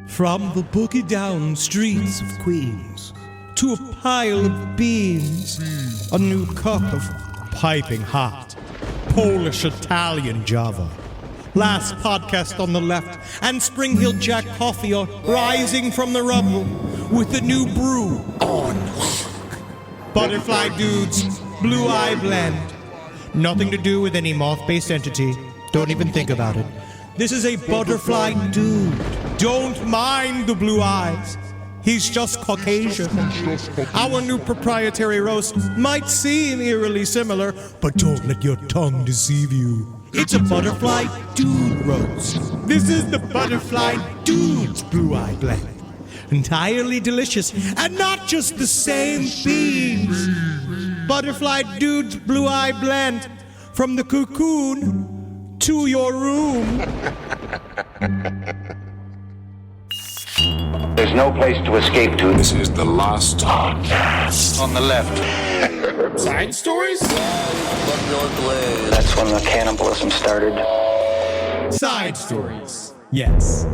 From the boogie-down streets of Queens to a pile of beans, a new cup of piping hot Polish Italian Java. Last podcast on the left, and Spring Hill Jack Coffee are rising from the rubble with a new brew on lock. Butterfly Dudes Blue Eye Blend. Nothing to do with any moth-based entity. Don't even think about it. This is a butterfly dude. Don't mind the blue eyes. He's just Caucasian. Our new proprietary roast might seem eerily similar, but don't let your tongue deceive you. It's a butterfly dude roast. This is the Butterfly Dude's Blue Eye Blend. Entirely delicious, and not just the same beans. Butterfly Dude's Blue Eye Blend. From the cocoon to your room. There's no place to escape to. This is the last podcast. On the left. Side stories? That's when the cannibalism started. Side stories. Yes.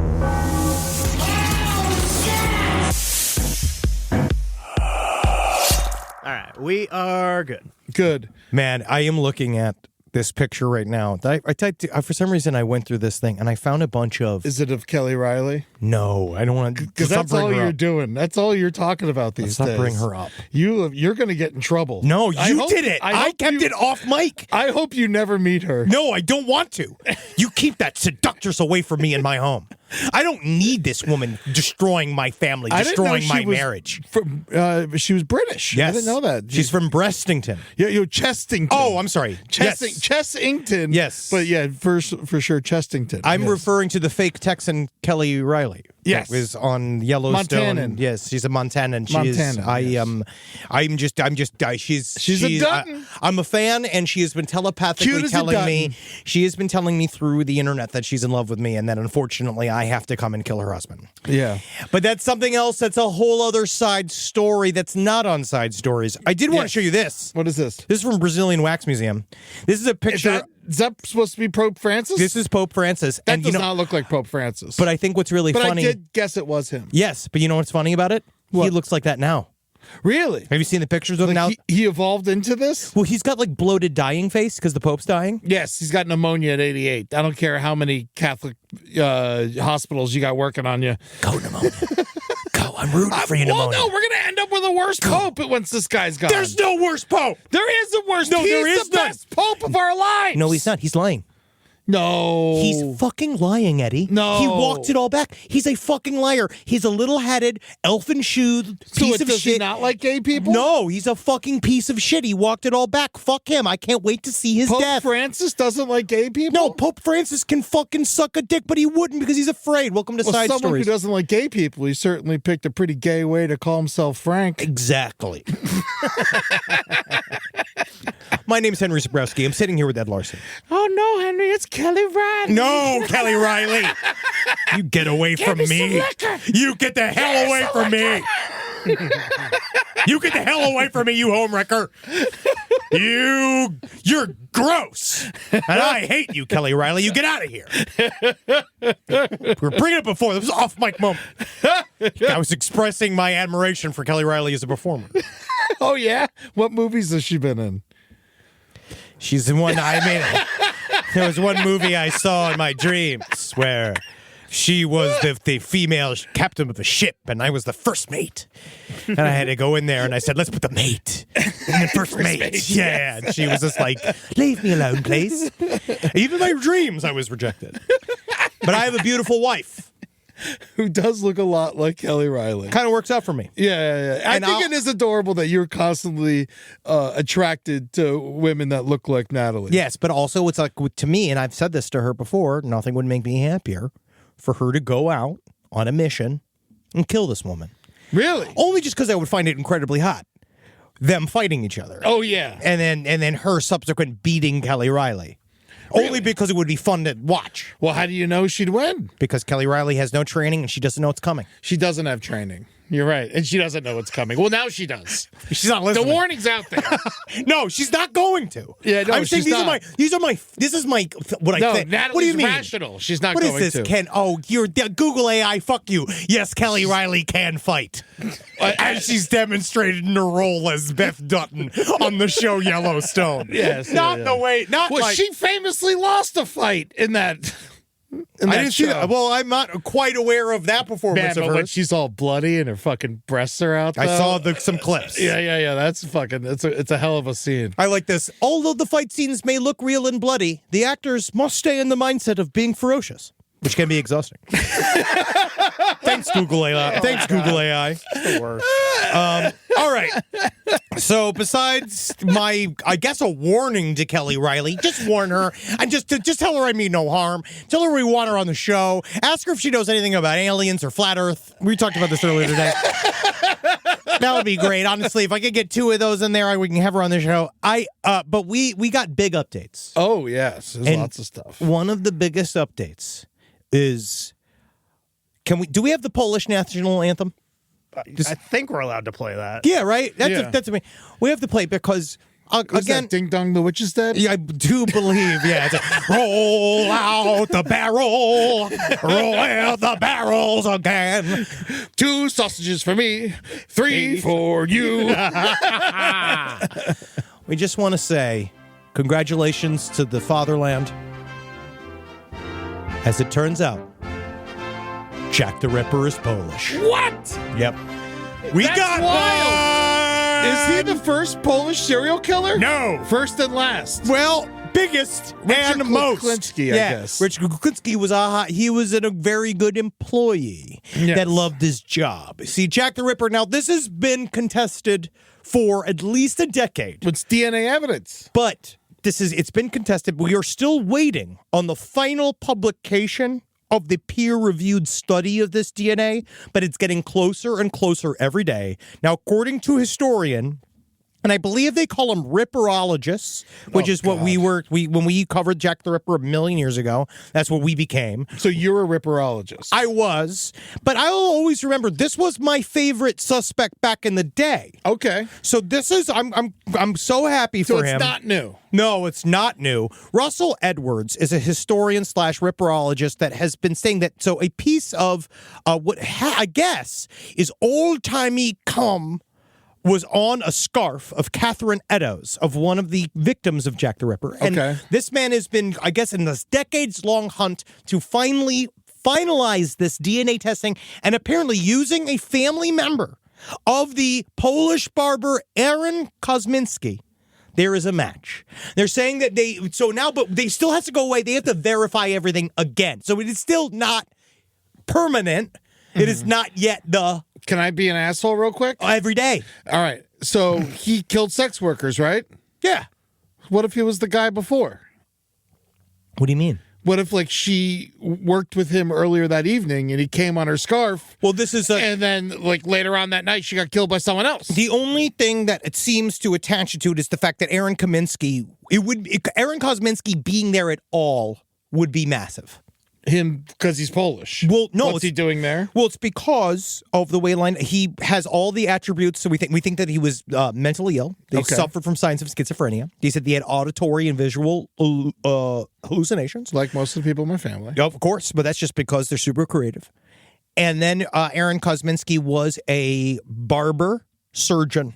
All right, we are good. Good. Man, I am looking at this picture right now. I typed, for some reason, I went through this thing and I found a bunch of. Is it of Kelly Riley? No, I don't want to. Because that's all you're doing. That's all you're talking about these days. Let's not bring her up. You're going to get in trouble. No, you did it. I kept it off mic. I hope you never meet her. No, I don't want to. You keep that seductress away from me in my home. I don't need this woman destroying my family, destroying my marriage. She was British. Yes. I didn't know that. She's from Brestington. Yeah, Chestington. Oh, I'm sorry. Chestington. Yes. But yeah, for sure, Chestington. I'm referring to the fake Texan Kelly Riley. Yes. That was on Yellowstone. Montanan. Yes, she's a Montanan. She's a Dutton. I'm a fan, and she has been telepathically telling me, she has been telling me through the internet that she's in love with me, and that unfortunately I have to come and kill her husband. Yeah. But that's something else. That's a whole other side story that's not on Side Stories. I did want to show you this. What is this? This is from Brazilian Wax Museum. This is a picture. Is that supposed to be Pope Francis? This is Pope Francis. That does not look like Pope Francis. But I think what's really funny. But I did guess it was him. Yes, but you know what's funny about it? What? He looks like that now. Really? Have you seen the pictures of him now? He evolved into this? Well, he's got like bloated dying face because the Pope's dying. Yes, he's got pneumonia at 88. I don't care how many Catholic hospitals you got working on you. Go pneumonia. Go, I'm rooting for you, pneumonia. Well, no, we're going to end up with a worse pope once this guy's gone. There's no worse Pope. There is a worse. No, he's there is the none. best pope of our lives. No, he's not. He's lying. No. He's fucking lying, Eddie. No. He walked it all back. He's a fucking liar. He's a little-headed, elfin-shoed piece of does shit. He not like gay people? No, he's a fucking piece of shit. He walked it all back. Fuck him. I can't wait to see his Pope death. Francis doesn't like gay people? No, Pope Francis can fucking suck a dick, but he wouldn't because he's afraid. Welcome to Side someone Stories. who doesn't like gay people, he certainly picked a pretty gay way to call himself Frank. Exactly. My name's Henry Zabrowski. I'm sitting here with Ed Larson. Oh, no, Henry, it's Kelly Riley. No, Kelly Riley. You get away from me. You get the hell away from me. You get the hell away from me, you homewrecker. You're gross. And I hate you, Kelly Riley. You get out of here. We were bringing it before. This was off mic moment. I was expressing my admiration for Kelly Riley as a performer. Oh, yeah? What movies has she been in? She's in one. There was one movie I saw in my dreams where she was the female captain of the ship, and I was the first mate. And I had to go in there, and I said, "Let's put the mate in the first mate." Yeah, and she was just like, "Leave me alone, please." Even in my dreams, I was rejected. But I have a beautiful wife who does look a lot like Kelly Riley. Kind of works out for me. Yeah. I think it is adorable that you're constantly attracted to women that look like Natalie. Yes, but also it's like, to me, and I've said this to her before, nothing would make me happier for her to go out on a mission and kill this woman. Really? Only just because I would find it incredibly hot. Them fighting each other. Oh, yeah. And then her subsequent beating Kelly Riley. Really? Only because it would be fun to watch. Well, how do you know she'd win? Because Kelly Riley has no training and she doesn't know it's coming. She doesn't have training. You're right. And she doesn't know what's coming. Well, now she does. She's not The listening. warning's out there. No, she's not going to. Yeah, no, I'm saying she's not. this is my, what I No, think. Natalie's What do you mean? rational. She's not What going is this, to. Ken? Oh, you're Google AI. Fuck you. Yes, Kelly Riley can fight. As she's demonstrated in her role as Beth Dutton on the show Yellowstone. Yes, Not yeah. the way, not Well, like. she famously lost a fight in that. In I that didn't see show. that. Well, I'm not quite aware of that performance Man, of but when hers. she's all bloody and her fucking breasts are out. I though. saw some clips. Yeah. That's fucking. It's a hell of a scene. I like this. Although the fight scenes may look real and bloody, the actors must stay in the mindset of being ferocious, which can be exhausting. Thanks, Google AI. Thanks, Google AI. The worst. All right. So besides my, I guess, a warning to Kelly Riley, just warn her and just tell her I mean no harm. Tell her we want her on the show. Ask her if she knows anything about aliens or flat Earth. We talked about this earlier today. That would be great. Honestly, if I could get 2 of those in there, we can have her on the show. But we got big updates. Oh yes, there's And lots of stuff. One of the biggest updates is, do we have the Polish national anthem? I think we're allowed to play that. Yeah, right. Yeah. That's me. We have to play it because Is again, that Ding Dong the Witch is Dead? yeah, I do believe. Yeah, it's roll out the barrel, roll out the barrels again. 2 sausages for me, 3 for you. We just want to say congratulations to the fatherland. As it turns out, Jack the Ripper is Polish. What? Yep. We That's got wild. one! Is he the first Polish serial killer? No. First and last. Well, biggest Richard and most. Kuklinski, I guess. Richard Kuklinski was he was a very good employee Yes. that loved his job. See, Jack the Ripper. Now, this has been contested for at least a decade, It's DNA evidence. but it's been contested. We are still waiting on the final publication of the peer-reviewed study of this DNA, but it's getting closer and closer every day. Now, according to historian, and I believe they call them ripperologists, which is what when we covered Jack the Ripper a million years ago, that's what we became. So you're a ripperologist. I was, but I'll always remember this was my favorite suspect back in the day. Okay. So this is I'm so happy So for it's him. not new. No, it's not new. Russell Edwards is a historian / ripperologist that has been saying that. So a piece of I guess is old-timey cum was on a scarf of Catherine Eddowes, of one of the victims of Jack the Ripper. And Okay. this man has been, I guess, in this decades-long hunt to finally finalize this DNA testing and apparently using a family member of the Polish barber Aaron Kosminski. There is a match. They're saying that but they still has to go away. They have to verify everything again. So it is still not permanent. It is not yet Can I be an asshole real quick? every day. All right. So he killed sex workers, right? Yeah. What if he was the guy before? What do you mean? What if, like, she worked with him earlier that evening and he came on her scarf, Well, this is and then, like, later on that night she got killed by someone else? the only thing that it seems to attach it to it is the fact that Aaron Kosminski being there at all would be massive. Him, because he's Polish. Well, no, What's he doing there? Well, it's because of the way he has all the attributes. So we think that he was mentally ill. They Okay. suffered from signs of schizophrenia. He said he had auditory and visual hallucinations. Like most of the people in my family. Of course, but that's just because they're super creative. And then Aaron Kosminski was a barber surgeon.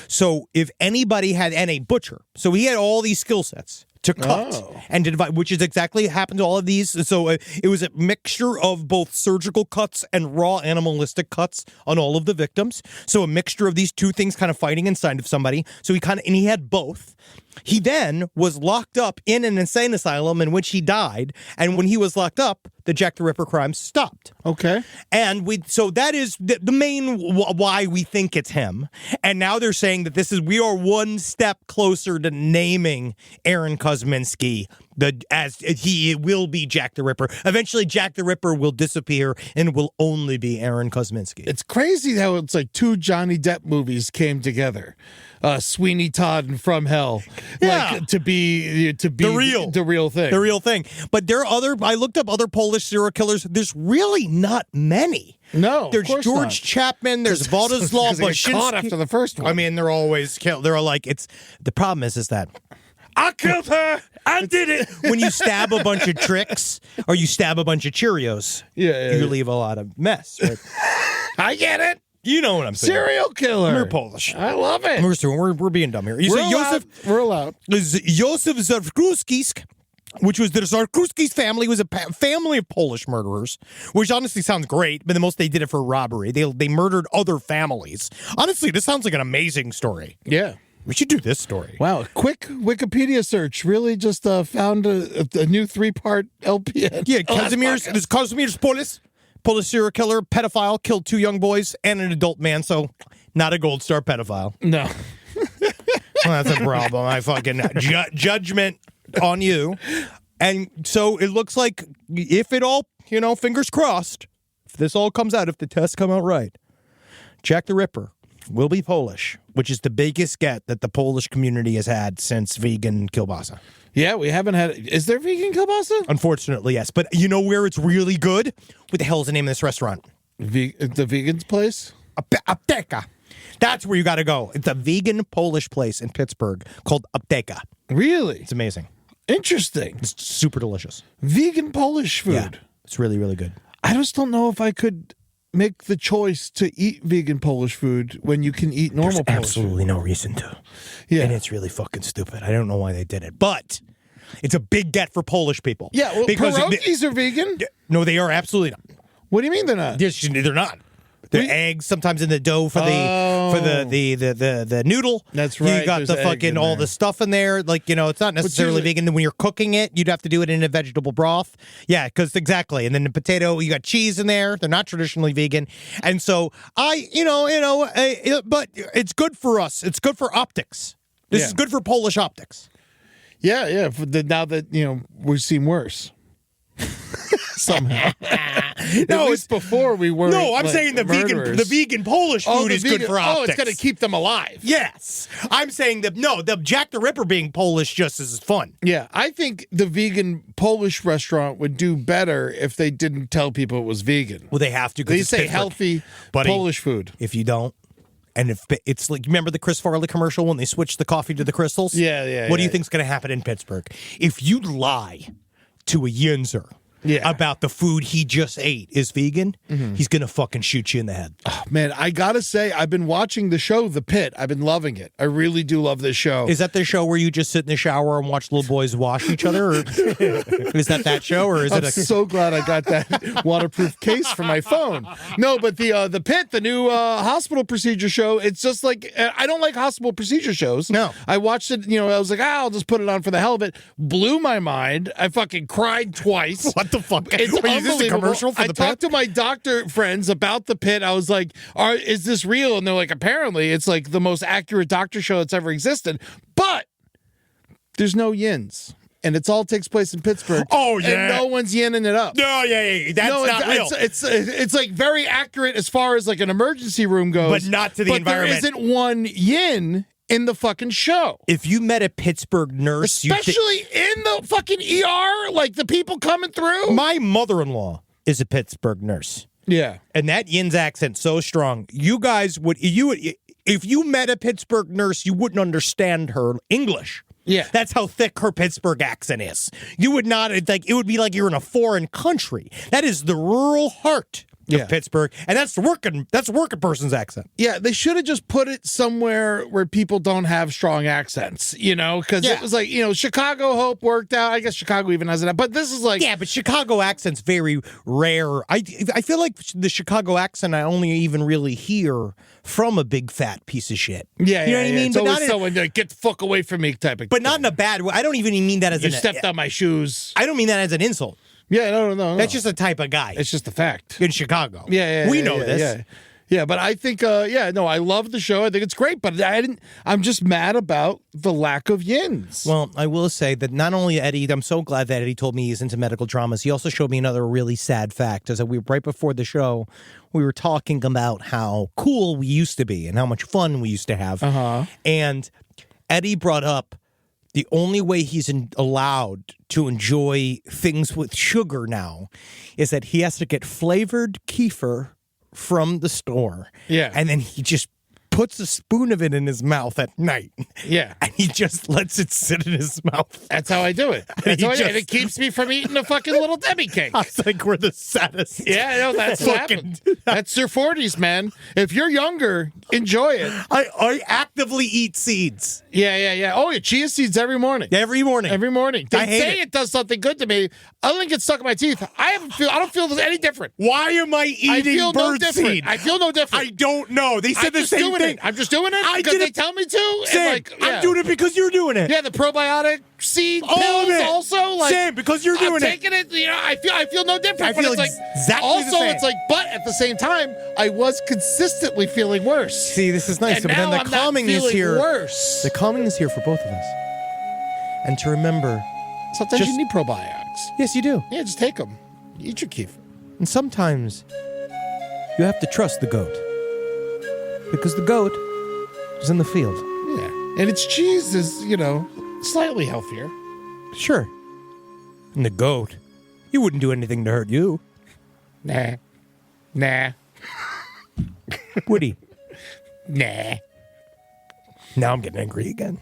So if anybody had, and a butcher, so he had all these skill sets to cut and to divide, which is exactly happened to all of these. So it was a mixture of both surgical cuts and raw animalistic cuts on all of the victims. So a mixture of these two things kind of fighting inside of somebody. So he had both. He then was locked up in an insane asylum in which he died. And when he was locked up, the Jack the Ripper crimes stopped. Okay. And so that is the main why we think it's him. And now they're saying that we are one step closer to naming Aaron Kosminski He will be Jack the Ripper. Eventually, Jack the Ripper will disappear and will only be Aaron Kosminski. It's crazy how it's like two Johnny Depp movies came together. Sweeney Todd and From Hell, like to be the real thing. The real thing. But there are other. I looked up other Polish serial killers. There's really not many. No, there's of course George not. Chapman. There's Władysław Basinski. Caught after the first one. I mean, they're always killed. They're like it's. The problem is that I killed her. I did it. when you stab a bunch of tricks or you stab a bunch of Cheerios, you leave a lot of mess. Right? I get it. You know what I'm saying. Serial killer. We're Polish. I love it. We're being dumb here. You We're say allowed. We're allowed. Josef Zarkruski's, which was the Zarkruski's family, was a family of Polish murderers, which honestly sounds great, but the most they did it for robbery. They murdered other families. Honestly, this sounds like an amazing story. Yeah. We should do this story. Wow, quick Wikipedia search really just found a new 3-part LPN. Yeah, Kazimierz Polish serial killer, pedophile, killed 2 young boys and an adult man, so not a gold star pedophile. No. Well, that's a problem. I fucking judgment on you. And so it looks like if it all, fingers crossed, if this all comes out, if the tests come out right, Jack the Ripper will be Polish, which is the biggest get that the Polish community has had since vegan kielbasa. Yeah, we haven't had. Is there vegan kielbasa? Unfortunately, yes. But you know where it's really good? What the hell is the name of this restaurant? The vegan's place? Apteka. That's where you got to go. It's a vegan Polish place in Pittsburgh called Apteka. Really? It's amazing. Interesting. It's super delicious. Vegan Polish food. Yeah, it's really, really good. I just don't know if I could make the choice to eat vegan Polish food when you can eat normal Polish absolutely food. No reason to. Yeah. And it's really fucking stupid. I don't know why they did it. But it's a big get for Polish people. Yeah, well, because pierogies are vegan? No, they are absolutely not. What do you mean they're not? They're not. They're eggs sometimes in the dough for the noodle. That's right. You got There's the egg fucking in all there. the stuff in there. Like, it's not necessarily vegan. When you're cooking it, you'd have to do it in a vegetable broth. Yeah, because exactly. And then the potato, you got cheese in there. They're not traditionally vegan. And so but it's good for us. It's good for optics. This is good for Polish optics. Yeah, yeah. Now that, we seem worse. Somehow. No, At least before we were. No, I'm saying the vegan Polish food is good for optics. Oh, it's going to keep them alive. Yes. I'm saying that, the Jack the Ripper being Polish just is fun. Yeah, I think the vegan Polish restaurant would do better if they didn't tell people it was vegan. Well, they have to. They say healthy Polish food. If you don't, and if it's like, remember the Chris Farley commercial when they switched the coffee to the crystals? Yeah. What do you think's going to happen in Pittsburgh? If you lie to a Yinzer about the food he just ate is vegan, he's going to fucking shoot you in the head. Oh, man, I got to say, I've been watching the show, The Pit. I've been loving it. I really do love this show. Is that the show where you just sit in the shower and watch little boys wash each other? Or is that show? Or is I'm so glad I got that waterproof case for my phone. No, but the Pit, the new hospital procedure show, it's just like, I don't like hospital procedure shows. No. I watched it, I was like, I'll just put it on for the hell of it. Blew my mind. I fucking cried twice. What the fuck? It's Wait, is this a unbelievable. commercial for I the talked Pit? to my doctor friends about the Pit. I was like, is this real? And they're like, apparently it's like the most accurate doctor show that's ever existed. But there's no yins. And it all takes place in Pittsburgh. Oh, yeah. And no one's yinning it up. No, that's not real. It's like very accurate as far as like an emergency room goes. But not to the environment. There isn't one yin in the fucking show. If you met a Pittsburgh nurse, especially in the fucking ER, like the people coming through. My mother-in-law is a Pittsburgh nurse. Yeah. And that Yin's accent so strong. You guys if you met a Pittsburgh nurse, you wouldn't understand her English. Yeah. That's how thick her Pittsburgh accent is. You would not, it would be like you're in a foreign country. That is the rural heart of Pittsburgh, and that's the working person's accent. Yeah, they should have just put it somewhere where people don't have strong accents, because it was like, Chicago Hope worked out. I guess Chicago even has it, but this is like... Yeah, but Chicago accent's very rare. I feel like the Chicago accent I only even really hear from a big fat piece of shit. Yeah, you know what I mean? It's always someone like, get the fuck away from me type of But not in a bad way. I don't even mean that as you stepped on my shoes. I don't mean that as an insult. Yeah, no. That's just a type of guy. It's just a fact. In Chicago. Yeah. We know this. Yeah, but I think, I love the show. I think it's great, but I'm just mad about the lack of yins. Well, I will say that not only Eddie, I'm so glad that Eddie told me he's into medical dramas. He also showed me another really sad fact. As right before the show, we were talking about how cool we used to be and how much fun we used to have. And Eddie brought up the only way he's allowed to enjoy things with sugar now is that he has to get flavored kefir from the store. Yeah. And then he just puts a spoon of it in his mouth at night. Yeah. And he just lets it sit in his mouth. That's how I do it. And it keeps me from eating a fucking little Debbie cake. I think we're the saddest. Yeah, I know, that's what happened. That's your 40s, man. If you're younger, enjoy it. I actively eat seeds. Yeah. Oh, yeah, chia seeds every morning. Every morning. Every morning. They I hate say it does something good to me. Other than get stuck in my teeth, I don't feel any different. Why am I eating bird seed? I feel no different. I don't know. They said the same thing. I'm just doing it because they tell me to. Same. I'm doing it because you're doing it. Yeah, the probiotic seed All of pills it. also. Same, because you're doing I'm taking it. You know, I feel no different. I feel but it's exactly also the same. it's like, but at the same time, I was consistently feeling worse. See, this is nice. And But then now the I'm calming not is feeling here. Worse. The calming is here for both of us. And to remember, Sometimes you need probiotics. yes, you do. Yeah, just take them. Eat your kefir. And sometimes you have to trust the goat. Because the goat is in the field. Yeah, and its cheese is, slightly healthier. Sure. And the goat, he wouldn't do anything to hurt you, Nah. would he? Nah. Now I'm getting angry again.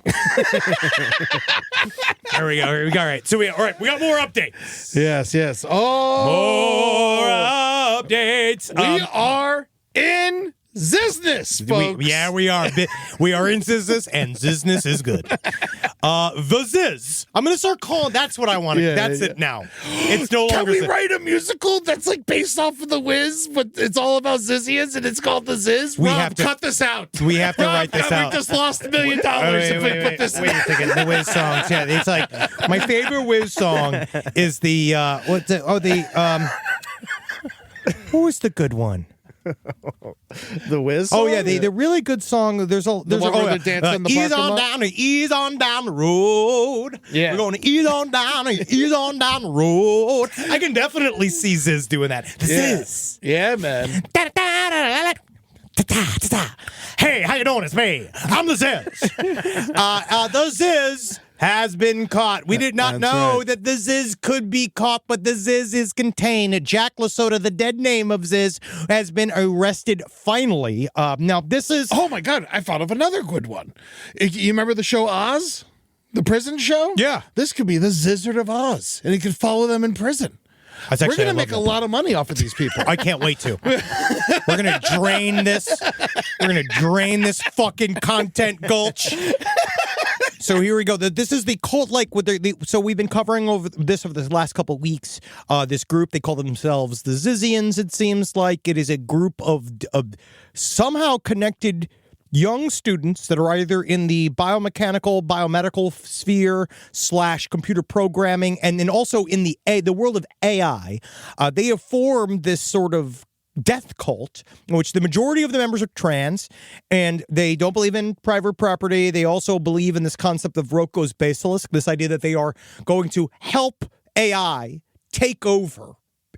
There we go. All right. So we got more updates. Yes. Oh, More updates. we are in Zisness, folks. We are. We are in Zisness, and Zisness is good. The Ziz. I'm going to start calling. That's what I want. That's it now. It's no Can longer. we write a musical that's like based off of The Wiz, but it's all about Zizians and it's called The Ziz? We Rob, have to cut this out. We have to write this out. We just lost $1 million if we put this Wait a second. The Wiz songs. Yeah, it's like my favorite Wiz song is the what was the good one? The Wiz Oh yeah, the really good song. There's one where they're dancing in the ease parking on lot? down, ease on down the road. Yeah. We're going to ease on down the road. I can definitely see Ziz doing that. The Ziz. Yeah, man. Hey, how you doing? It's me. I'm the Ziz. The Ziz has been caught. We did not know that the Ziz could be caught, but the Ziz is contained. Jack Lasota, the dead name of Ziz, has been arrested finally. Now, this is... Oh, my God. I thought of another good one. You remember the show Oz? The prison show? Yeah. This could be the Zizzard of Oz, and he could follow them in prison. We're going to make a lot of money off of these people. I can't wait to. We're going to drain this. We're going to drain this fucking content gulch. So here we go. This is the cult, so we've been covering over the last couple of weeks. This group, they call themselves the Zizians, it seems like. It is a group of somehow connected young students that are either in the biomedical sphere / computer programming, and then also in the world of AI. They have formed this sort of death cult, in which the majority of the members are trans, and they don't believe in private property. They also believe in this concept of Rocco's basilisk, this idea that they are going to help AI take over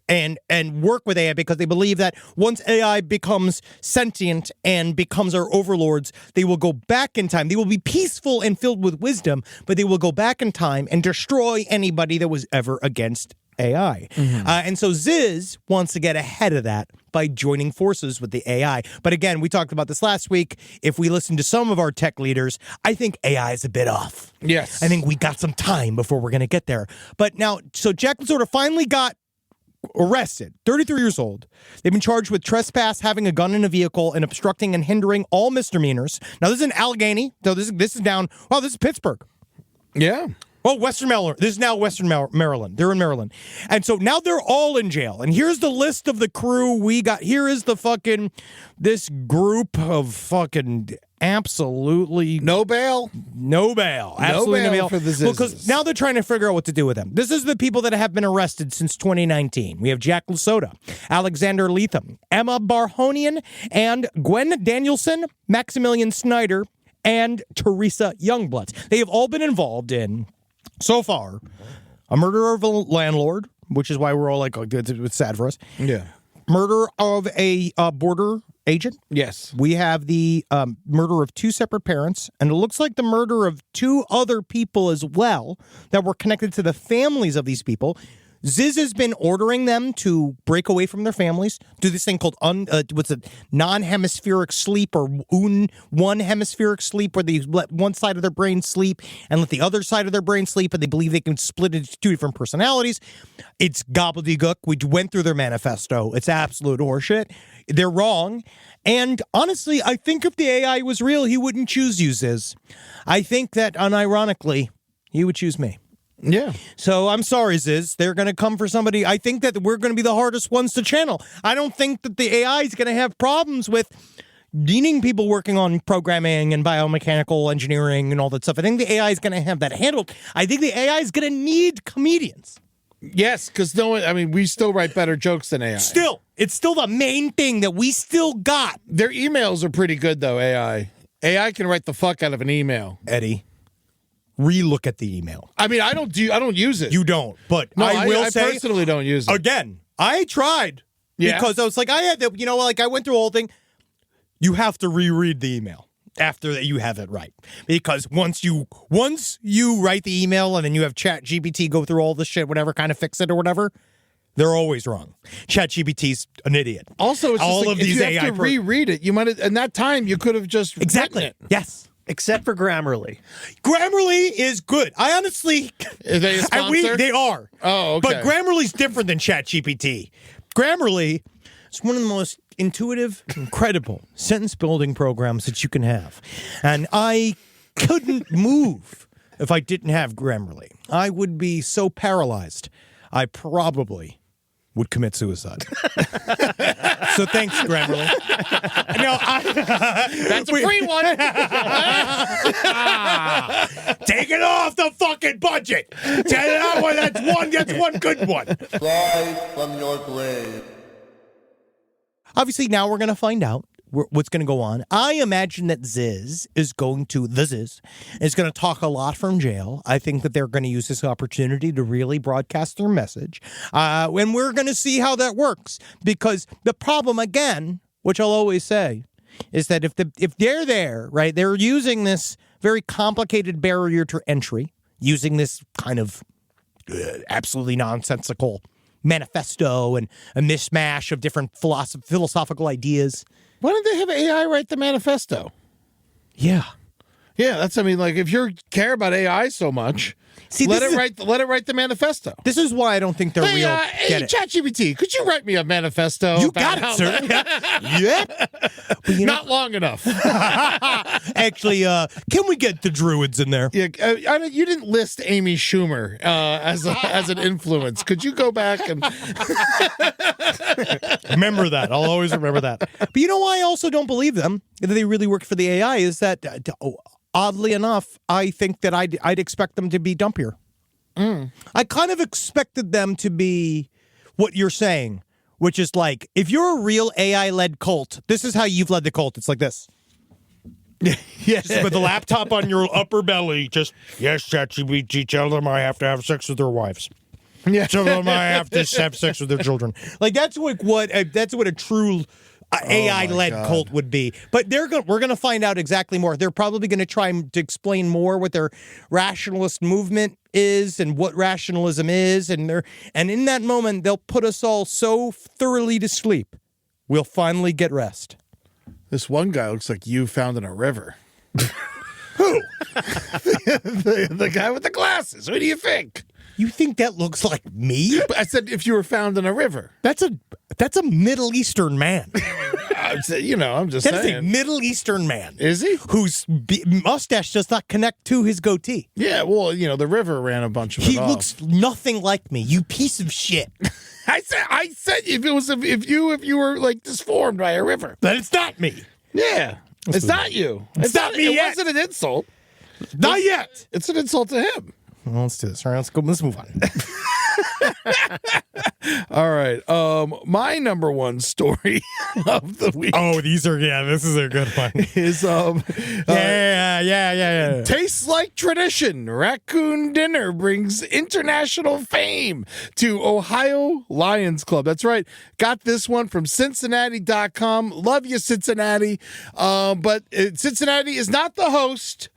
and work with AI, because they believe that once AI becomes sentient and becomes our overlords, they will go back in time. They will be peaceful and filled with wisdom, but they will go back in time and destroy anybody that was ever against AI. And so Ziz wants to get ahead of that by joining forces with the AI. But again, we talked about this last week. If we listen to some of our tech leaders, I think AI is a bit off. Yes. I think we got some time before we're going to get there. But now, so Jack sort of finally got arrested, 33 years old. They've been charged with trespass, having a gun in a vehicle, and obstructing and hindering all misdemeanors. Now, this is in Allegheny. So this is down, this is Pittsburgh. Yeah. Oh, Western Maryland. This is now Western Maryland. They're in Maryland. And so now they're all in jail. And here's the list of the crew we got. Here is this group of fucking absolutely No bail. no bail. Absolutely no bail for the Well, because Zizzes. now they're trying to figure out what to do with them. This is the people that have been arrested since 2019. We have Jack Lasota, Alexander Leatham, Emma Barhonian, and Gwen Danielson, Maximilian Snyder, and Teresa Youngblood. They have all been involved in, so far, a murder of a landlord, which is why we're all like, oh, it's sad for us. Yeah. Murder of a border agent. Yes. We have the murder of 2 separate parents, and it looks like the murder of 2 other people as well that were connected to the families of these people. Ziz has been ordering them to break away from their families, do this thing called non-hemispheric sleep or one hemispheric sleep, where they let one side of their brain sleep and let the other side of their brain sleep, and they believe they can split into 2 different personalities. It's gobbledygook. We went through their manifesto. It's absolute horseshit. They're wrong. And honestly, I think if the AI was real, he wouldn't choose you, Ziz. I think that, unironically, he would choose me. Yeah. So I'm sorry, Ziz. They're going to come for somebody. I think that we're going to be the hardest ones to channel. I don't think that the AI is going to have problems with needing people working on programming and biomechanical engineering and all that stuff. I think the AI is going to have that handled. I think the AI is going to need comedians. Yes, because we still write better jokes than AI. Still, it's still the main thing that we still got. Their emails are pretty good, though, AI. AI can write the fuck out of an email. Eddie, re-look at the email. I mean, I don't use it. You don't, but No, I will say, personally don't use it. again, I tried. Yeah. Because I was like, I had the, I went through the whole thing. You have to reread the email after that you have it right. Because once you write the email and then you have ChatGPT go through all the shit, whatever, kind of fix it or whatever, they're always wrong. ChatGPT's an idiot. Also, it's all just like, of these if you AI have to reread it, you might have, in that time, you could have just exactly. written it. Yes. Except for Grammarly. Grammarly is good. I honestly... Are they a sponsor? They are. Oh, okay. But Grammarly's different than ChatGPT. Grammarly is one of the most intuitive, incredible sentence-building programs that you can have. And I couldn't move if I didn't have Grammarly. I would be so paralyzed, I probably would commit suicide. So thanks, Grammarly. No, That's a free one. take it off the fucking budget. That's one good one. Rise from your grave. Obviously, now we're going to find out what's going to go on. I imagine that Ziz is going to talk a lot from jail. I think that they're going to use this opportunity to really broadcast their message. And we're going to see how that works. Because the problem, again, which I'll always say, is that if they're there, right, they're using this very complicated barrier to entry, using this kind of absolutely nonsensical manifesto and a mishmash of different philosophical ideas. Why don't they have AI write the manifesto? Yeah. Yeah, if you care about AI so much, let it write the manifesto. This is why I don't think they're real. Hey, ChatGPT, could you write me a manifesto? You got it, sir. Yeah. But Not long enough. Actually, can we get the Druids in there? Yeah, you didn't list Amy Schumer as an influence. Could you go back and Remember that. I'll always remember that. But you know why I also don't believe them, that they really work for the AI, is that, oddly enough, I think that I'd expect them to be dumpier. I kind of expected them to be what you're saying, which is like, if you're a real AI-led cult, this is how you've led the cult. It's like this. Yes, with the laptop on your upper belly, just, yes, ChatGPT, tell them I have to have sex with their wives. Yeah. Tell them I have to have sex with their children. Like, that's what a true AI-led cult would be. But we're going to find out exactly more. They're probably going to try to explain more what their rationalist movement is and what rationalism is, and in that moment they'll put us all so thoroughly to sleep, we'll finally get rest. This one guy looks like you found in a river. Who? the guy with the glasses. Who do you think? You think that looks like me? I said if you were found in a river. That's a Middle Eastern man. I'm just saying. That is a Middle Eastern man. Is he? Whose mustache does not connect to his goatee. Yeah, well, the river ran a bunch of it He off. looks nothing like me, you piece of shit. I said if you were like disformed by a river. But it's not me. Yeah. It's not you. It's not me It yet. wasn't an insult. Not yet. It's an insult to him. Well, let's do this. All right, let's move on. All right. My number one story of the week Oh, this is a good one. is Yeah. tastes like tradition. Raccoon dinner brings international fame to Ohio Lions Club. That's right. Got this one from Cincinnati.com. Love you, Cincinnati. But Cincinnati is not the host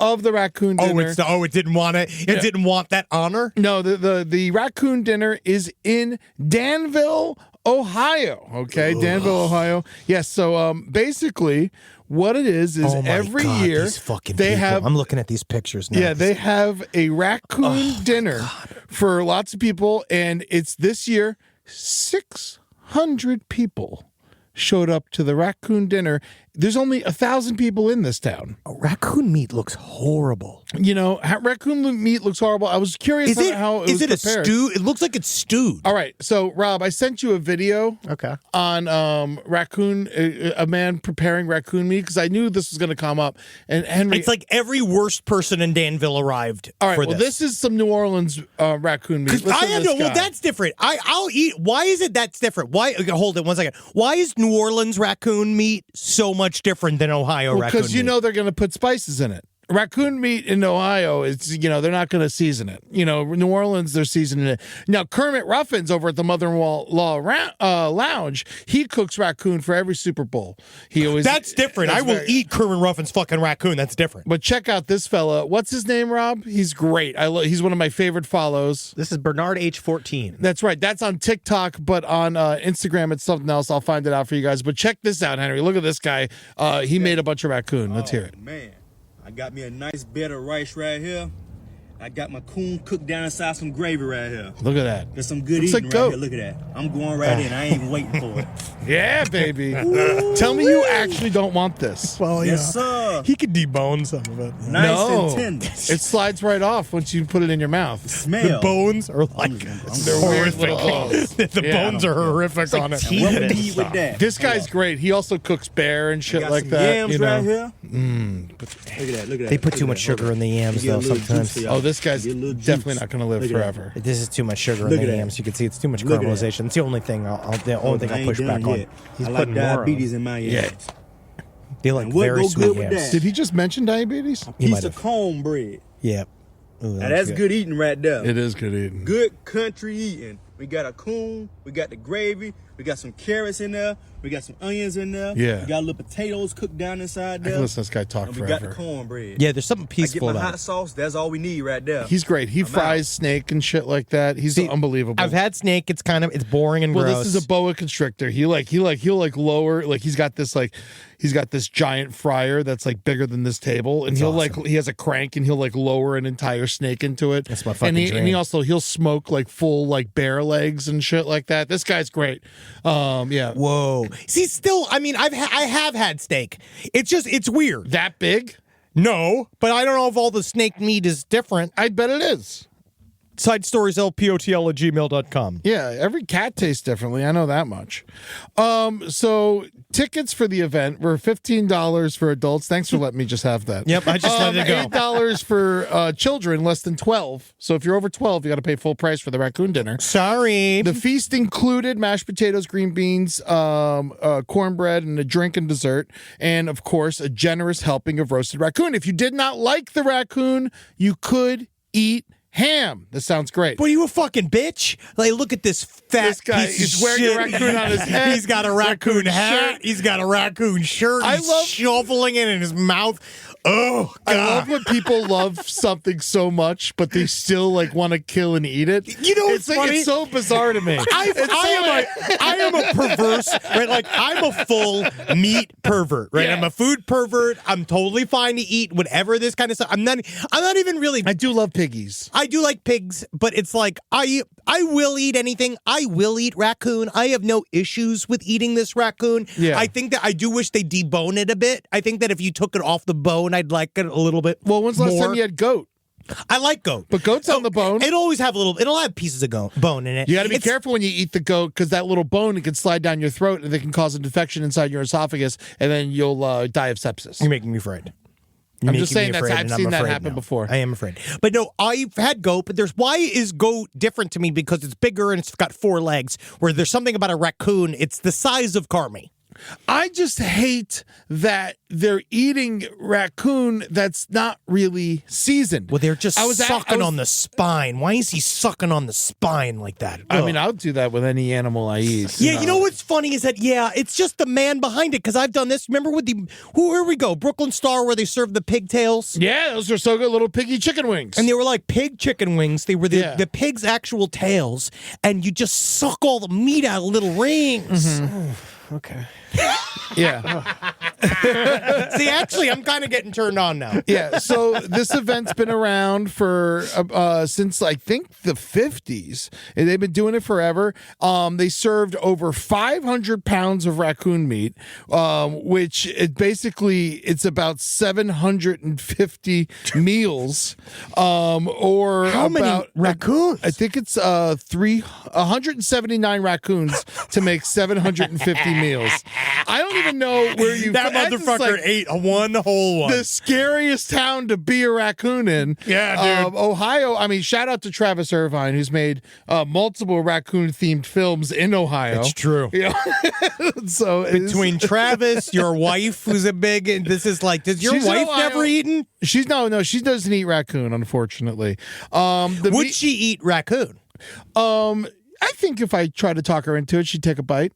of the raccoon dinner. It didn't want it. It didn't want that honor. No, the raccoon dinner is in Danville, Ohio. Okay, Danville, Ohio. Yes. So basically, what it is Oh my every God, year these fucking they people. have. I'm looking at these pictures now. Yeah, they have a raccoon dinner for lots of people, and it's this year 600 people showed up to the raccoon dinner. There's only 1,000 people in this town. Raccoon meat looks horrible. You know, raccoon meat looks horrible. I was curious how it was a prepared. stew? It looks like it's stewed. All right, so Rob, I sent you a video Okay. on raccoon, a man preparing raccoon meat, because I knew this was going to come up. And Henry, It's like every worst person in Danville arrived. all right, for well, this is some New Orleans raccoon meat. Listen to this Well, guy. that's different. I'll eat. Why is it that's different? Why? Okay, hold it 1 second. Why is New Orleans raccoon meat so much different than Ohio raccoon meat? Because you know they're going to put spices in it. Raccoon meat in Ohio, it's, you know, they're not going to season it. You know, New Orleans, they're seasoning it. Now, Kermit Ruffins over at the Mother-in-Law Lounge, he cooks raccoon for every Super Bowl. He always That's different. I will eat Kermit Ruffin's fucking raccoon. That's different. But check out this fella. What's his name, Rob? He's great. He's one of my favorite follows. This is Bernard H14. That's right. That's on TikTok, but on Instagram, it's something else. I'll find it out for you guys. But check this out, Henry. Look at this guy. He made a bunch of raccoon. Let's hear it. Man, I got me a nice bed of rice right here. I got my coon cooked down inside some gravy right here. Look at that. There's some good Looks eating like right goat. here. Look at that. I'm going right in. I ain't even waiting for it. Yeah, baby. Tell me you actually don't want this. Well, Yes, sir. He could debone some of it. Nice No. and tender. It slides right off once you put it in your mouth. Smell. The bones are like They're weird little balls. the Yeah. bones are horrific on it. And what we need with that? This guy's great. He also cooks bear and shit got like some that. yams You know. right here. Look at that. Look at that. They put too Look much at that. sugar in the yams, Get a though, little juice sometimes. for y'all. Oh, this guy's Get a little juice. definitely not going to live Look at that. forever. This is too much sugar Look in at the that. yams. You can see it's too much Look at that. caramelization. It's the only thing the only thing I I'll ain't push done back on. yet. He's I like putting more on. diabetes in my Yeah. yams. They like And what very go sweet good with yams. that? Did he just mention diabetes? He might Piece of have. cornbread. Yeah. Ooh, Now that's good eating right there. It is good eating. Good country eating. We got a coon, we got the gravy, we got some carrots in there, we got some onions in there. Yeah. We got little potatoes cooked down inside I there. can listen to this guy talk And we got the forever. cornbread. Yeah, there's something I get peaceful my about hot it. sauce, that's all we need right there. He's great. He fries snake and shit like that. He's See, unbelievable. I've had snake. It's boring and well, gross. this is a boa constrictor. He'll lower, like he's got this giant fryer that's like bigger than this table, and he has a crank and he'll like lower an entire snake into it. That's my fucking and dream. he'll smoke like full like bear legs and shit like that. This guy's great. Yeah. Whoa. See, still, I mean, I have had steak. It's weird. That big? No, but I don't know if all the snake meat is different. I bet it is. Side stories, lpotl@gmail.com. Yeah, every cat tastes differently. I know that much. So tickets for the event were $15 for adults. Thanks for letting me just have that. Yep, I just let it go. $8 for children less than 12. So if you're over 12, you got to pay full price for the raccoon dinner. Sorry. The feast included mashed potatoes, green beans, cornbread, and a drink and dessert, and of course a generous helping of roasted raccoon. If you did not like the raccoon, you could eat ham. This sounds great. What are you, a fucking bitch? Like, look at this fat This guy piece is of wearing a shit. raccoon on his head. He's got a raccoon hat. shirt. He's got a raccoon shirt. I He's love- shoveling it in his mouth. Oh, God. I love when people love something so much, but they still like want to kill and eat it. You know it's what's funny? It's so bizarre to me. I am a perverse, right? Like, I'm a full meat pervert, right? Yeah. I'm a food pervert. I'm totally fine to eat whatever this kind of stuff. I'm not even really. I do love piggies. I do like pigs, but it's like I will eat anything. I will eat raccoon. I have no issues with eating this raccoon. Yeah. I think that I do wish they debone it a bit. I think that if you took it off the bone, I'd like it a little bit. Well, when's the last more. time you had goat? I like goat, but goat's on the bone. It'll always have it'll have pieces of bone in it. You got to be careful when you eat the goat because that little bone, it can slide down your throat and it can cause an infection inside your esophagus, and then you'll die of sepsis. You're making me afraid. I'm just saying I've seen that happen before. I am afraid. But no, I've had goat, but why is goat different to me? Because it's bigger and it's got 4 legs, where there's something about a raccoon, it's the size of Carmi. I just hate that they're eating raccoon that's not really seasoned. Well, they're just sucking on the spine. Why is he sucking on the spine like that? I mean, I'll do that with any animal I eat. Yeah, you know what's funny is that, it's just the man behind it, because I've done this. Remember with where we go? Brooklyn Star, where they serve the pigtails? Yeah, those are so good, little piggy chicken wings. And they were like pig chicken wings. They were the pig's actual tails, and you just suck all the meat out of little rings. Mm-hmm. Okay. Yeah. See, actually, I'm kind of getting turned on now. Yeah. So this event's been around for since I think the 50s, and they've been doing it forever. They served over 500 pounds of raccoon meat, which it's about 750 meals. Or how many raccoons? I think it's 179 raccoons to make 750 meals. I don't even know where you. That motherfucker ate one whole one. The scariest town to be a raccoon in. Yeah, dude. Ohio. I mean, shout out to Travis Irvine, who's made multiple raccoon-themed films in Ohio. It's true. Yeah. So between Travis, your wife, who's a big, and this is like, does your wife never eaten? She doesn't eat raccoon, unfortunately. Would she eat raccoon? I think if I try to talk her into it, she'd take a bite.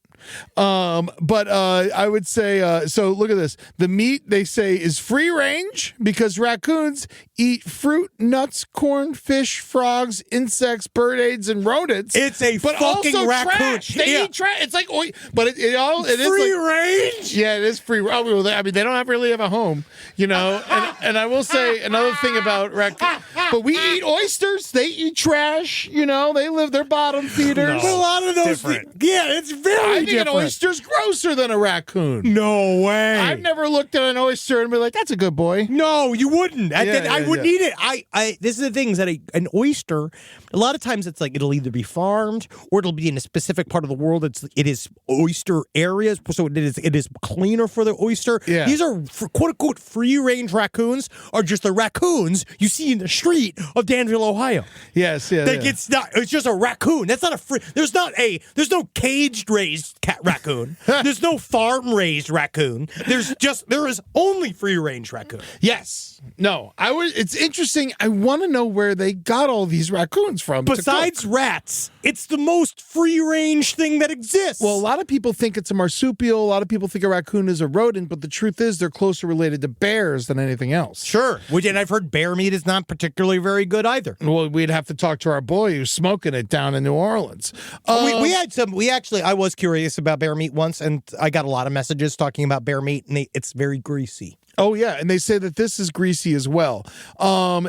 But I would say, so look at this. The meat, they say, is free range because raccoons eat fruit, nuts, corn, fish, frogs, insects, bird aids, and rodents. It's a fucking raccoon. Trash. They eat trash. It's like, but it is free range. Yeah, it is free. I mean, they don't really have a home, And I will say another thing about raccoon. But we eat oysters. They eat trash. They live their bottom feeders. No, a lot of those. It's very I think an oyster's grosser than a raccoon. No way. I've never looked at an oyster and be like, "That's a good boy." No, you wouldn't. I wouldn't eat it. This is the thing is that an oyster, a lot of times it's like it'll either be farmed or it'll be in a specific part of the world. It is oyster areas, so it is cleaner for the oyster. Yeah. These are quote unquote free range raccoons, are just the raccoons you see in the street of Danville, Ohio. Yes, yeah. It's just a raccoon. That's not a free. There's no caged raised raccoon. There's no farm raised raccoon. There is only free range raccoon. Yes. No. It's interesting. I want to know where they got all these raccoons from. Besides rats, it's the most free range thing that exists. Well, a lot of people think it's a marsupial. A lot of people think a raccoon is a rodent, but the truth is they're closer related to bears than anything else. Sure. And I've heard bear meat is not particularly very good either. Well, we'd have to talk to our boy who's smoking it down in New Orleans. I was curious about bear meat once, and I got a lot of messages talking about bear meat, and it's very greasy. Oh, yeah, and they say that this is greasy as well.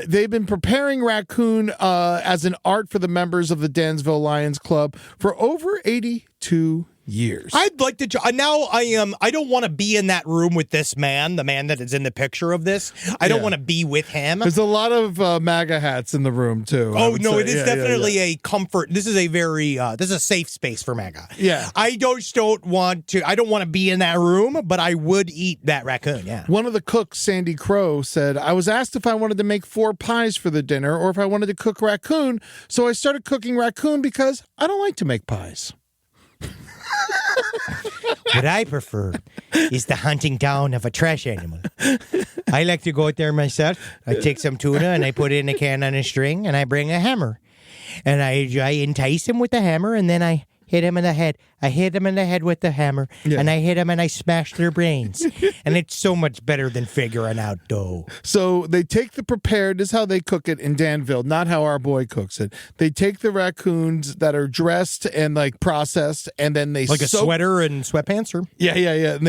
They've been preparing raccoon as an art for the members of the Dansville Lions Club for over 82 years. I'd like to. Now I don't want to be in that room with this man, the man that is in the picture of this. I don't want to be with him. There's a lot of MAGA hats in the room too. Oh no, it is definitely a comfort. This is a very this is a safe space for MAGA. Yeah, I don't want to be in that room, but I would eat that raccoon. Yeah. One of the cooks, Sandy Crow, said, "I was asked if I wanted to make 4 pies for the dinner or if I wanted to cook raccoon, so I started cooking raccoon because I don't like to make pies." What I prefer is the hunting down of a trash animal. I like to go out there myself. I take some tuna and I put it in a can on a string and I bring a hammer. And I entice him with the hammer and then I hit him in the head. I hit him in the head with the hammer, and I hit him and I smashed their brains. And it's so much better than figuring out dough. So they take the prepared, this is how they cook it in Danville, not how our boy cooks it. They take the raccoons that are dressed and like processed, and then they like a sweater and sweatpants, or yeah. And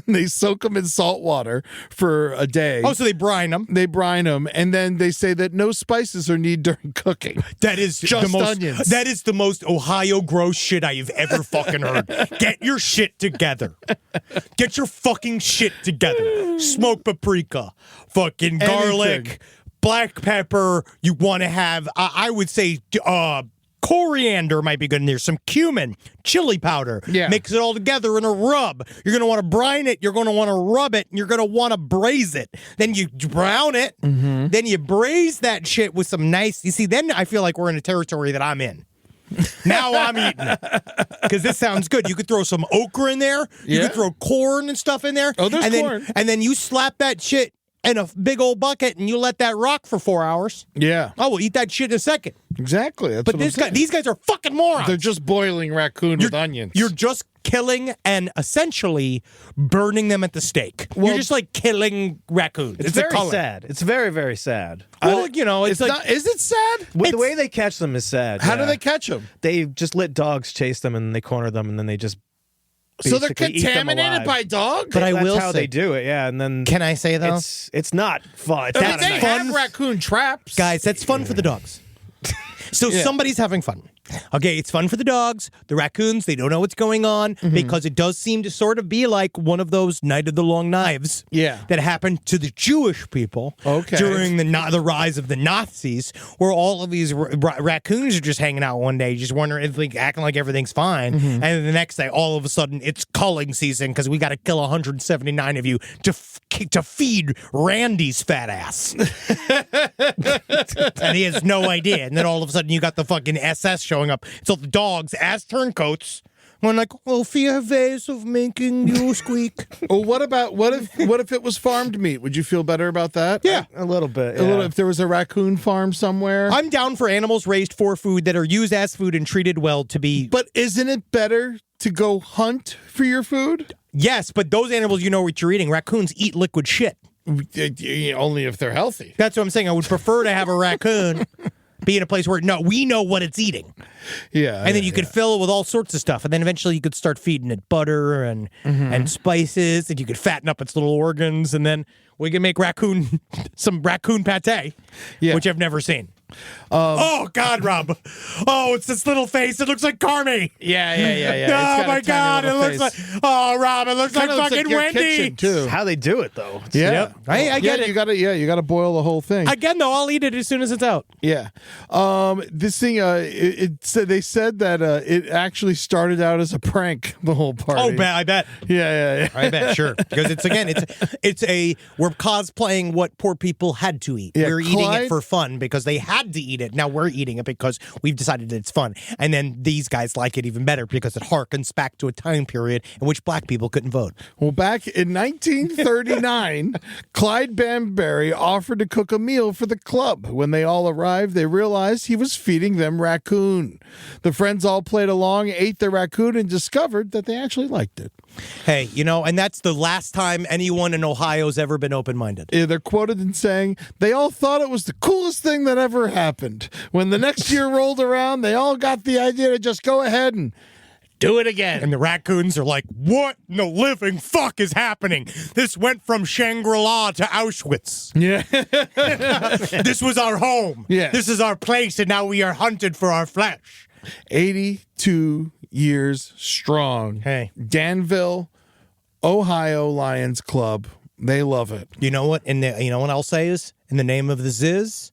they soak them in salt water for a day. Oh, so they brine them. They brine them, and then they say that no spices are needed during cooking. That is just onions. That is the most Ohio gross shit I've ever fucking heard. Get your shit together. Get your fucking shit together. Smoked paprika, fucking garlic, black pepper. You want to have, I would say, coriander might be good in there. Some cumin, chili powder. Yeah. Mix it all together in a rub. You're going to want to brine it. You're going to want to rub it. And you're going to want to braise it. Then you brown it. Then you braise that shit with some nice, you see, then I feel like we're in a territory that I'm in. Now I'm eating it. Because this sounds good. You could throw some okra in there. You could throw corn and stuff in there. Oh, there's corn. And then you slap that shit in a big old bucket and you let that rock for 4 hours. Yeah. Oh, we'll eat that shit in a second. Exactly. That's But what these guys are fucking morons. they're just boiling raccoon with onions. You're just killing and essentially burning them at the stake. You're just like killing raccoons. It's very sad. It's very, very sad. Well, you know, it's like, not, is it sad? The way they catch them is sad. How do they catch them? They just let dogs chase them and they corner them and then they just So they're basically eat them contaminated alive. by dogs? But I That's will how say, they do it, yeah. And then can I say though, it's not fun. It's I mean, not they nice. have raccoon traps. guys, that's fun for the dogs. So somebody's having fun. Okay, it's fun for the dogs. The raccoons, they don't know what's going on because it does seem to sort of be like one of those Night of the Long Knives that happened to the Jewish people during the rise of the Nazis, where all of these raccoons are just hanging out one day, just wondering, if, like, acting like everything's fine. And then the next day, all of a sudden, it's culling season because we got to kill 179 of you to feed Randy's fat ass. And he has no idea. And then all of a sudden, you got the fucking SS showing up. So the dogs, as turncoats, going like, "Oh, fear ways of making you squeak." Well, what if it was farmed meat? Would you feel better about that? Yeah, a little bit. A little. If there was a raccoon farm somewhere, I'm down for animals raised for food that are used as food and treated well to be. But isn't it better to go hunt for your food? Yes, but those animals, you know what you're eating. Raccoons eat liquid shit. Only if they're healthy. That's what I'm saying. I would prefer to have a raccoon be in a place where we know what it's eating. Yeah. And then you could fill it with all sorts of stuff. And then eventually you could start feeding it butter and spices, and you could fatten up its little organs. And then we can make some raccoon pate, which I've never seen. Oh, God, Rob. Oh, it's this little face. It looks like Carmi. Yeah. Oh, my God. It looks like, Rob, it looks like fucking Wendy. Too. How they do it, though. Yeah. I get it. You gotta boil the whole thing. Again, though, I'll eat it as soon as it's out. Yeah. This thing, they said that it actually started out as a prank, the whole party. Oh, I bet. Yeah. I bet, sure. Because we're cosplaying what poor people had to eat. Yeah, we're eating it for fun because they had to eat it. Now we're eating it because we've decided that it's fun. And then these guys like it even better because it harkens back to a time period in which black people couldn't vote. Well, back in 1939, Clyde Bamberry offered to cook a meal for the club. When they all arrived, they realized he was feeding them raccoon. The friends all played along, ate the raccoon, and discovered that they actually liked it. Hey, and that's the last time anyone in Ohio's ever been open-minded. They're quoted in saying, they all thought it was the coolest thing that ever happened. When the next year rolled around, they all got the idea to just go ahead and do it again. And the raccoons are like, what in the living fuck is happening? This went from Shangri-La to Auschwitz. Yeah. This was our home. Yeah. This is our place, and now we are hunted for our flesh. 82 years strong. Hey. Danville, Ohio Lions Club. They love it. You know what? And you know what I'll say is, in the name of the Ziz,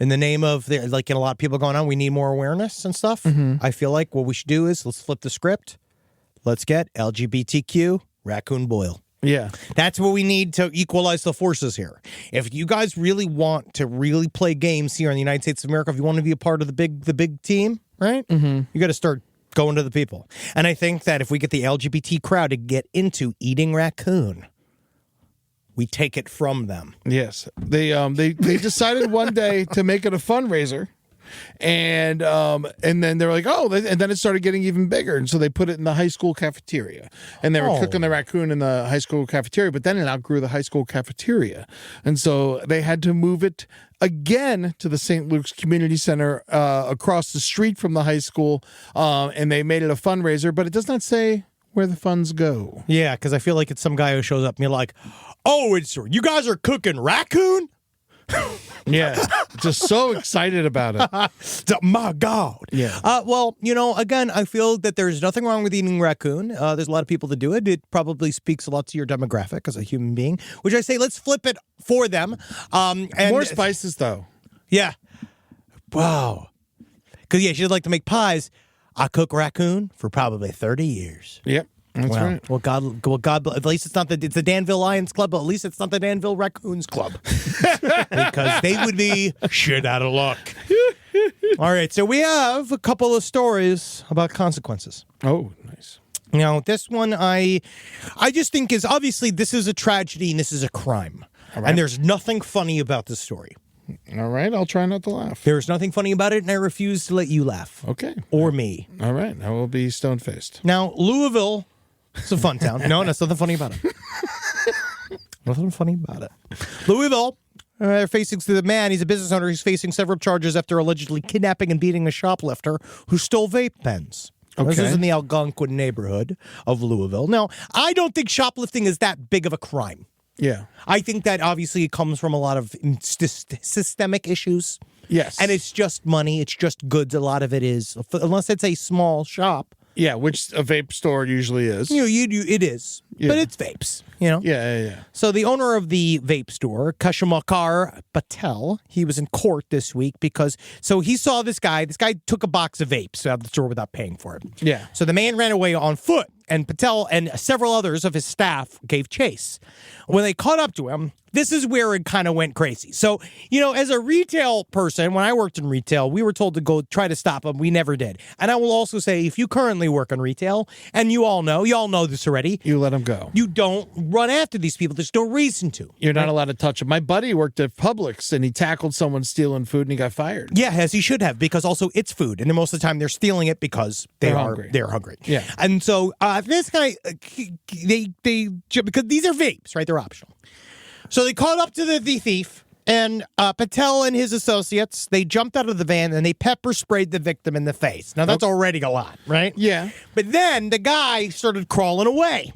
in the name of a lot of people going on, we need more awareness and stuff. I feel like what we should do is let's flip the script. Let's get LGBTQ raccoon boil. Yeah. That's what we need to equalize the forces here. If you guys really want to really play games here in the United States of America, if you want to be a part of the big team, right? You got to start going to the people. And I think that if we get the LGBT crowd to get into eating raccoon, we take it from them. Yes. They decided one day to make it a fundraiser. And then they were like, and then it started getting even bigger. And so they put it in the high school cafeteria. And they were cooking the raccoon in the high school cafeteria, but then it outgrew the high school cafeteria. And so they had to move it again to the St. Luke's Community Center across the street from the high school. And they made it a fundraiser, but it does not say where the funds go. Yeah, because I feel like it's some guy who shows up and you're like, you guys are cooking raccoon? Yeah, just so excited about it. My God. Yeah. Well, again, I feel that there's nothing wrong with eating raccoon. There's a lot of people that do it. It probably speaks a lot to your demographic as a human being, which I say, let's flip it for them. And More spices, though. Yeah. Wow. Because, she'd like to make pies. I cook raccoon for probably 30 years. Yep. That's right. Well, God, at least it's not it's the Danville Lions Club, but at least it's not the Danville Raccoons Club. Because they would be shit out of luck. All right, so we have a couple of stories about consequences. Oh, nice. Now, this one I just think is, obviously, this is a tragedy and this is a crime. Right. And there's nothing funny about this story. All right, I'll try not to laugh. There's nothing funny about it, and I refuse to let you laugh. Okay. Or me. All right, I will be stone-faced. Now, Louisville, it's a fun town. No, there's nothing funny about it. Nothing funny about it. Louisville, they're facing the man. He's a business owner. He's facing several charges after allegedly kidnapping and beating a shoplifter who stole vape pens. Okay. This is in the Algonquin neighborhood of Louisville. Now, I don't think shoplifting is that big of a crime. Yeah. I think that obviously it comes from a lot of systemic issues. Yes. And it's just money. It's just goods. A lot of it is, unless it's a small shop. Yeah, which a vape store usually is. It is. Yeah. But it's vapes, Yeah. So the owner of the vape store, Kashimakar Patel, he was in court this week because he saw this guy. This guy took a box of vapes out of the store without paying for it. Yeah. So the man ran away on foot, and Patel and several others of his staff gave chase. When they caught up to him, this is where it kind of went crazy. So, as a retail person, when I worked in retail, we were told to go try to stop him. We never did. And I will also say, if you currently work in retail, and you all know this already, you let him go. You don't run after these people. There's no reason to. You're not allowed to touch them. My buddy worked at Publix, and he tackled someone stealing food, and he got fired. Yeah, as he should have, because also it's food, and most of the time they're stealing it because they're hungry. Yeah, and so this guy, they because these are vapes, right? They're optional. So they caught up to the thief, and Patel and his associates, they jumped out of the van and they pepper sprayed the victim in the face. Now that's already a lot, right? Yeah. But then the guy started crawling away.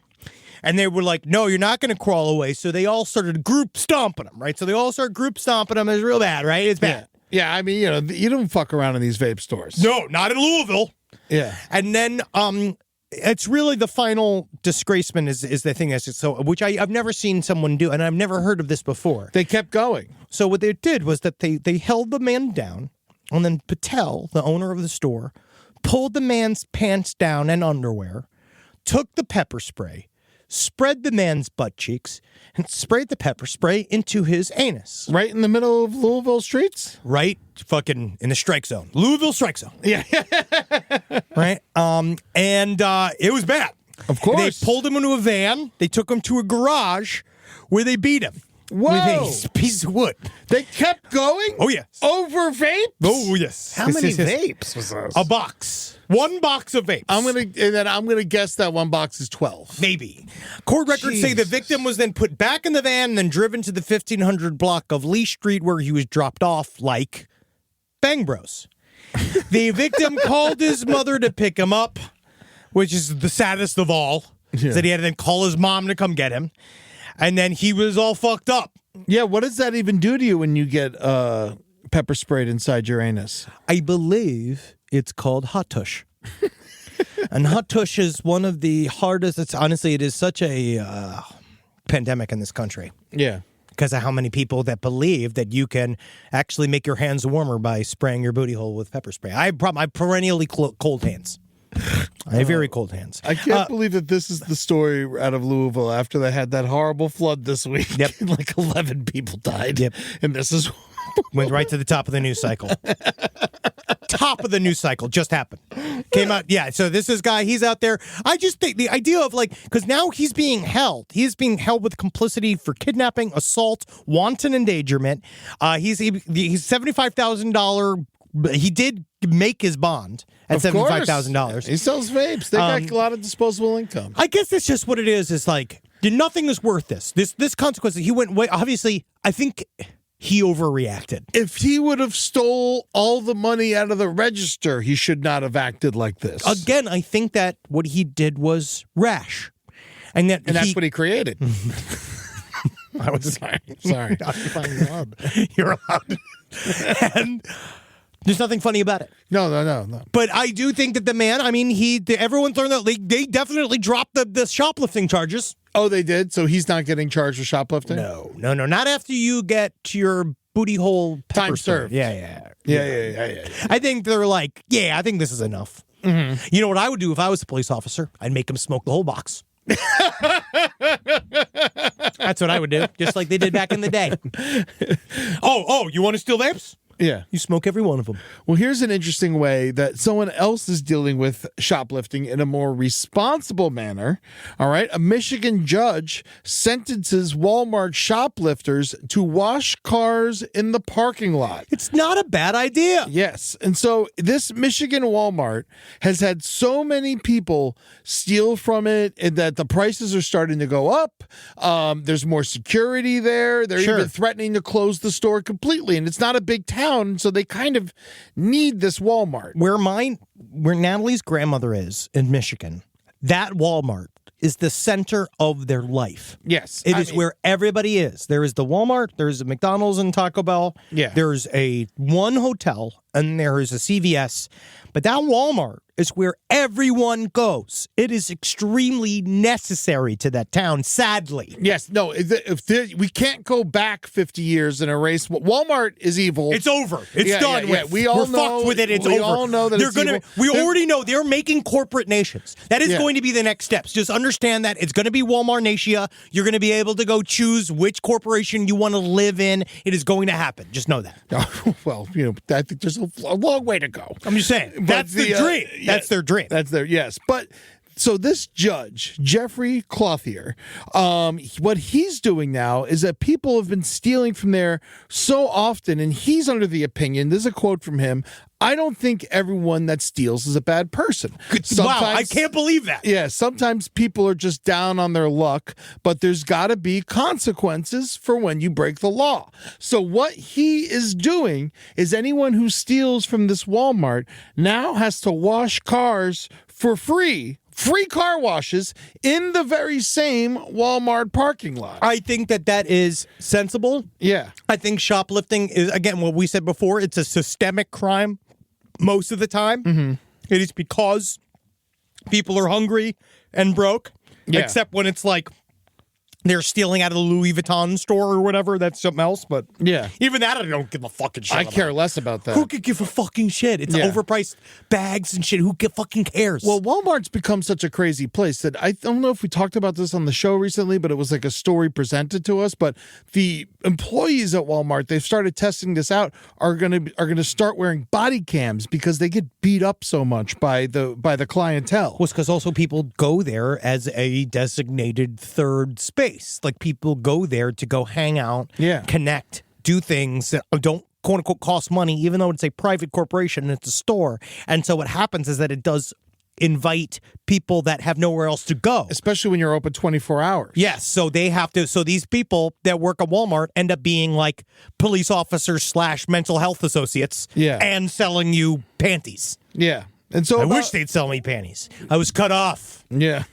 And they were like, no, you're not going to crawl away. So they all started group stomping him, right? So they all started group stomping him. It's real bad, right? It's bad. Yeah, I mean, you don't fuck around in these vape stores. No, not in Louisville. Yeah. And then it's really the final disgracement is the thing. Which I've never seen someone do, and I've never heard of this before. They kept going. So what they did was that they held the man down, and then Patel, the owner of the store, pulled the man's pants down and underwear, took the pepper spray, spread the man's butt cheeks, and sprayed the pepper spray into his anus. Right in the middle of Louisville streets? Right fucking in the strike zone. Louisville strike zone. Yeah. Right? And it was bad. Of course. They pulled him into a van. They took him to a garage where they beat him. Whoa. With a piece of wood. They kept going? Oh, yes. Over vapes? Oh, yes. How many vapes was this? A box. One box of vapes. I'm gonna guess that one box is 12. Maybe. Court records say the victim was then put back in the van and then driven to the 1500 block of Lee Street where he was dropped off like Bang Bros. The victim called his mother to pick him up, which is the saddest of all. Yeah. That he had to then call his mom to come get him. And then he was all fucked up. Yeah, what does that even do to you when you get pepper sprayed inside your anus? I believe it's called hot tush. And hot tush is one of the hardest. It is such a pandemic in this country. Yeah. Because of how many people that believe that you can actually make your hands warmer by spraying your booty hole with pepper spray. I perennially cold hands. I have very cold hands. I can't believe that this is the story out of Louisville after they had that horrible flood this week. Yep. Like 11 people died. Yep. And this is... Went right to the top of the news cycle. Top of the news cycle just happened. Came out. Yeah. So this is guy, he's out there. I just think the idea of because now he's being held. He's being held with complicity for kidnapping, assault, wanton endangerment. He's $75,000. He did make his bond at $75,000. He sells vapes. They got a lot of disposable income. I guess that's just what it is. Is nothing is worth this. This consequence. He went way. Obviously, I think he overreacted. If he would have stole all the money out of the register, he should not have acted like this. Again, I think that what he did was rash, and that's what he created. I was Sorry. occupying your hub. You're allowed. And there's nothing funny about it. No. But I do think that the man, I mean, everyone's learned that they definitely dropped the shoplifting charges. Oh, they did? So he's not getting charged with shoplifting? No. Not after you get your booty hole pepper Time served. served. Yeah. I think they're like, I think this is enough. Mm-hmm. You know what I would do if I was a police officer? I'd make him smoke the whole box. That's what I would do, just like they did back in the day. Oh, you want to steal vapes? Yeah. You smoke every one of them. Well, here's an interesting way that someone else is dealing with shoplifting in a more responsible manner. All right. A Michigan judge sentences Walmart shoplifters to wash cars in the parking lot. It's not a bad idea. Yes. And so this Michigan Walmart has had so many people steal from it and that the prices are starting to go up. There's more security there. They're even threatening to close the store completely. And it's not a big town. So they kind of need this Walmart. Where Natalie's grandmother is in Michigan, that Walmart is the center of their life. Yes. It is where everybody is. There is the Walmart, there's a McDonald's and Taco Bell. Yeah. There's one hotel, and there is a CVS. But that Walmart is where everyone goes. It is extremely necessary to that town, sadly. Yes. No, we can't go back 50 years and erase. Walmart is evil. It's over. It's done with. Yeah. We're fucked with it. It's over. We all know that evil. We already know they're making corporate nations. That is going to be the next steps. Just understand that it's going to be Walmart Natia. You're going to be able to go choose which corporation you want to live in. It is going to happen. Just know that. Well, I think there's a long way to go. I'm just saying. That's the dream. That's their dream. That's their, yes. But so this judge, Jeffrey Clothier, what he's doing now is that people have been stealing from there so often, and he's under the opinion, this is a quote from him, I don't think everyone that steals is a bad person. Wow, I can't believe that. Yeah, sometimes people are just down on their luck, but there's got to be consequences for when you break the law. So what he is doing is anyone who steals from this Walmart now has to wash cars for free car washes in the very same Walmart parking lot. I think that is sensible. Yeah. I think shoplifting is, again, what we said before, it's a systemic crime most of the time. Mm-hmm. It is because people are hungry and broke, except when it's like they're stealing out of the Louis Vuitton store or whatever. That's something else. But even that, I don't give a fucking shit. I care less about that. Who could give a fucking shit? It's overpriced bags and shit. Who fucking cares? Well, Walmart's become such a crazy place that I don't know if we talked about this on the show recently, but it was like a story presented to us. But the employees at Walmart, they've started testing this out, are gonna start wearing body cams because they get beat up so much by the clientele. Well, it's because also people go there as a designated third space. Like people go there to go hang out, connect, do things that don't quote unquote cost money, even though it's a private corporation and it's a store. And so what happens is that it does invite people that have nowhere else to go, especially when you're open 24 hours. Yes, so they have to. So these people that work at Walmart end up being like police officers / mental health associates, and selling you panties. Yeah, and so I wish they'd sell me panties. I was cut off. Yeah.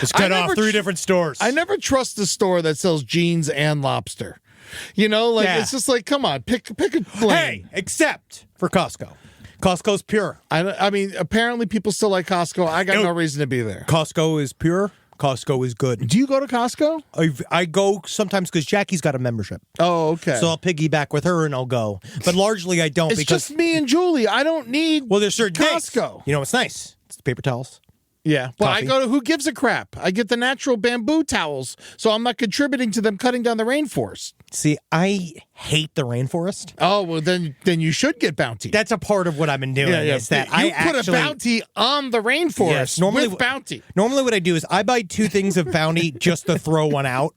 It's cut off 3 different stores. I never trust a store that sells jeans and lobster. You know, like it's just like, come on, pick a lane. Hey, except for Costco. Costco's pure. I mean, apparently people still like Costco. I got no reason to be there. Costco is pure. Costco is good. Do you go to Costco? I go sometimes because Jackie's got a membership. Oh, okay. So I'll piggyback with her and I'll go. But largely I don't. It's because just me and Julie. I don't need there's certain Costco. Things. You know what's nice? It's the paper towels. Yeah. Well, Coffee. I go to Who Gives a Crap. I get the natural bamboo towels, so I'm not contributing to them cutting down the rainforest. See, I hate the rainforest. Oh, well, then you should get Bounty. That's a part of what I've been doing. Is that you put a Bounty on the rainforest with Bounty. Normally what I do is I buy 2 things of Bounty just to throw one out,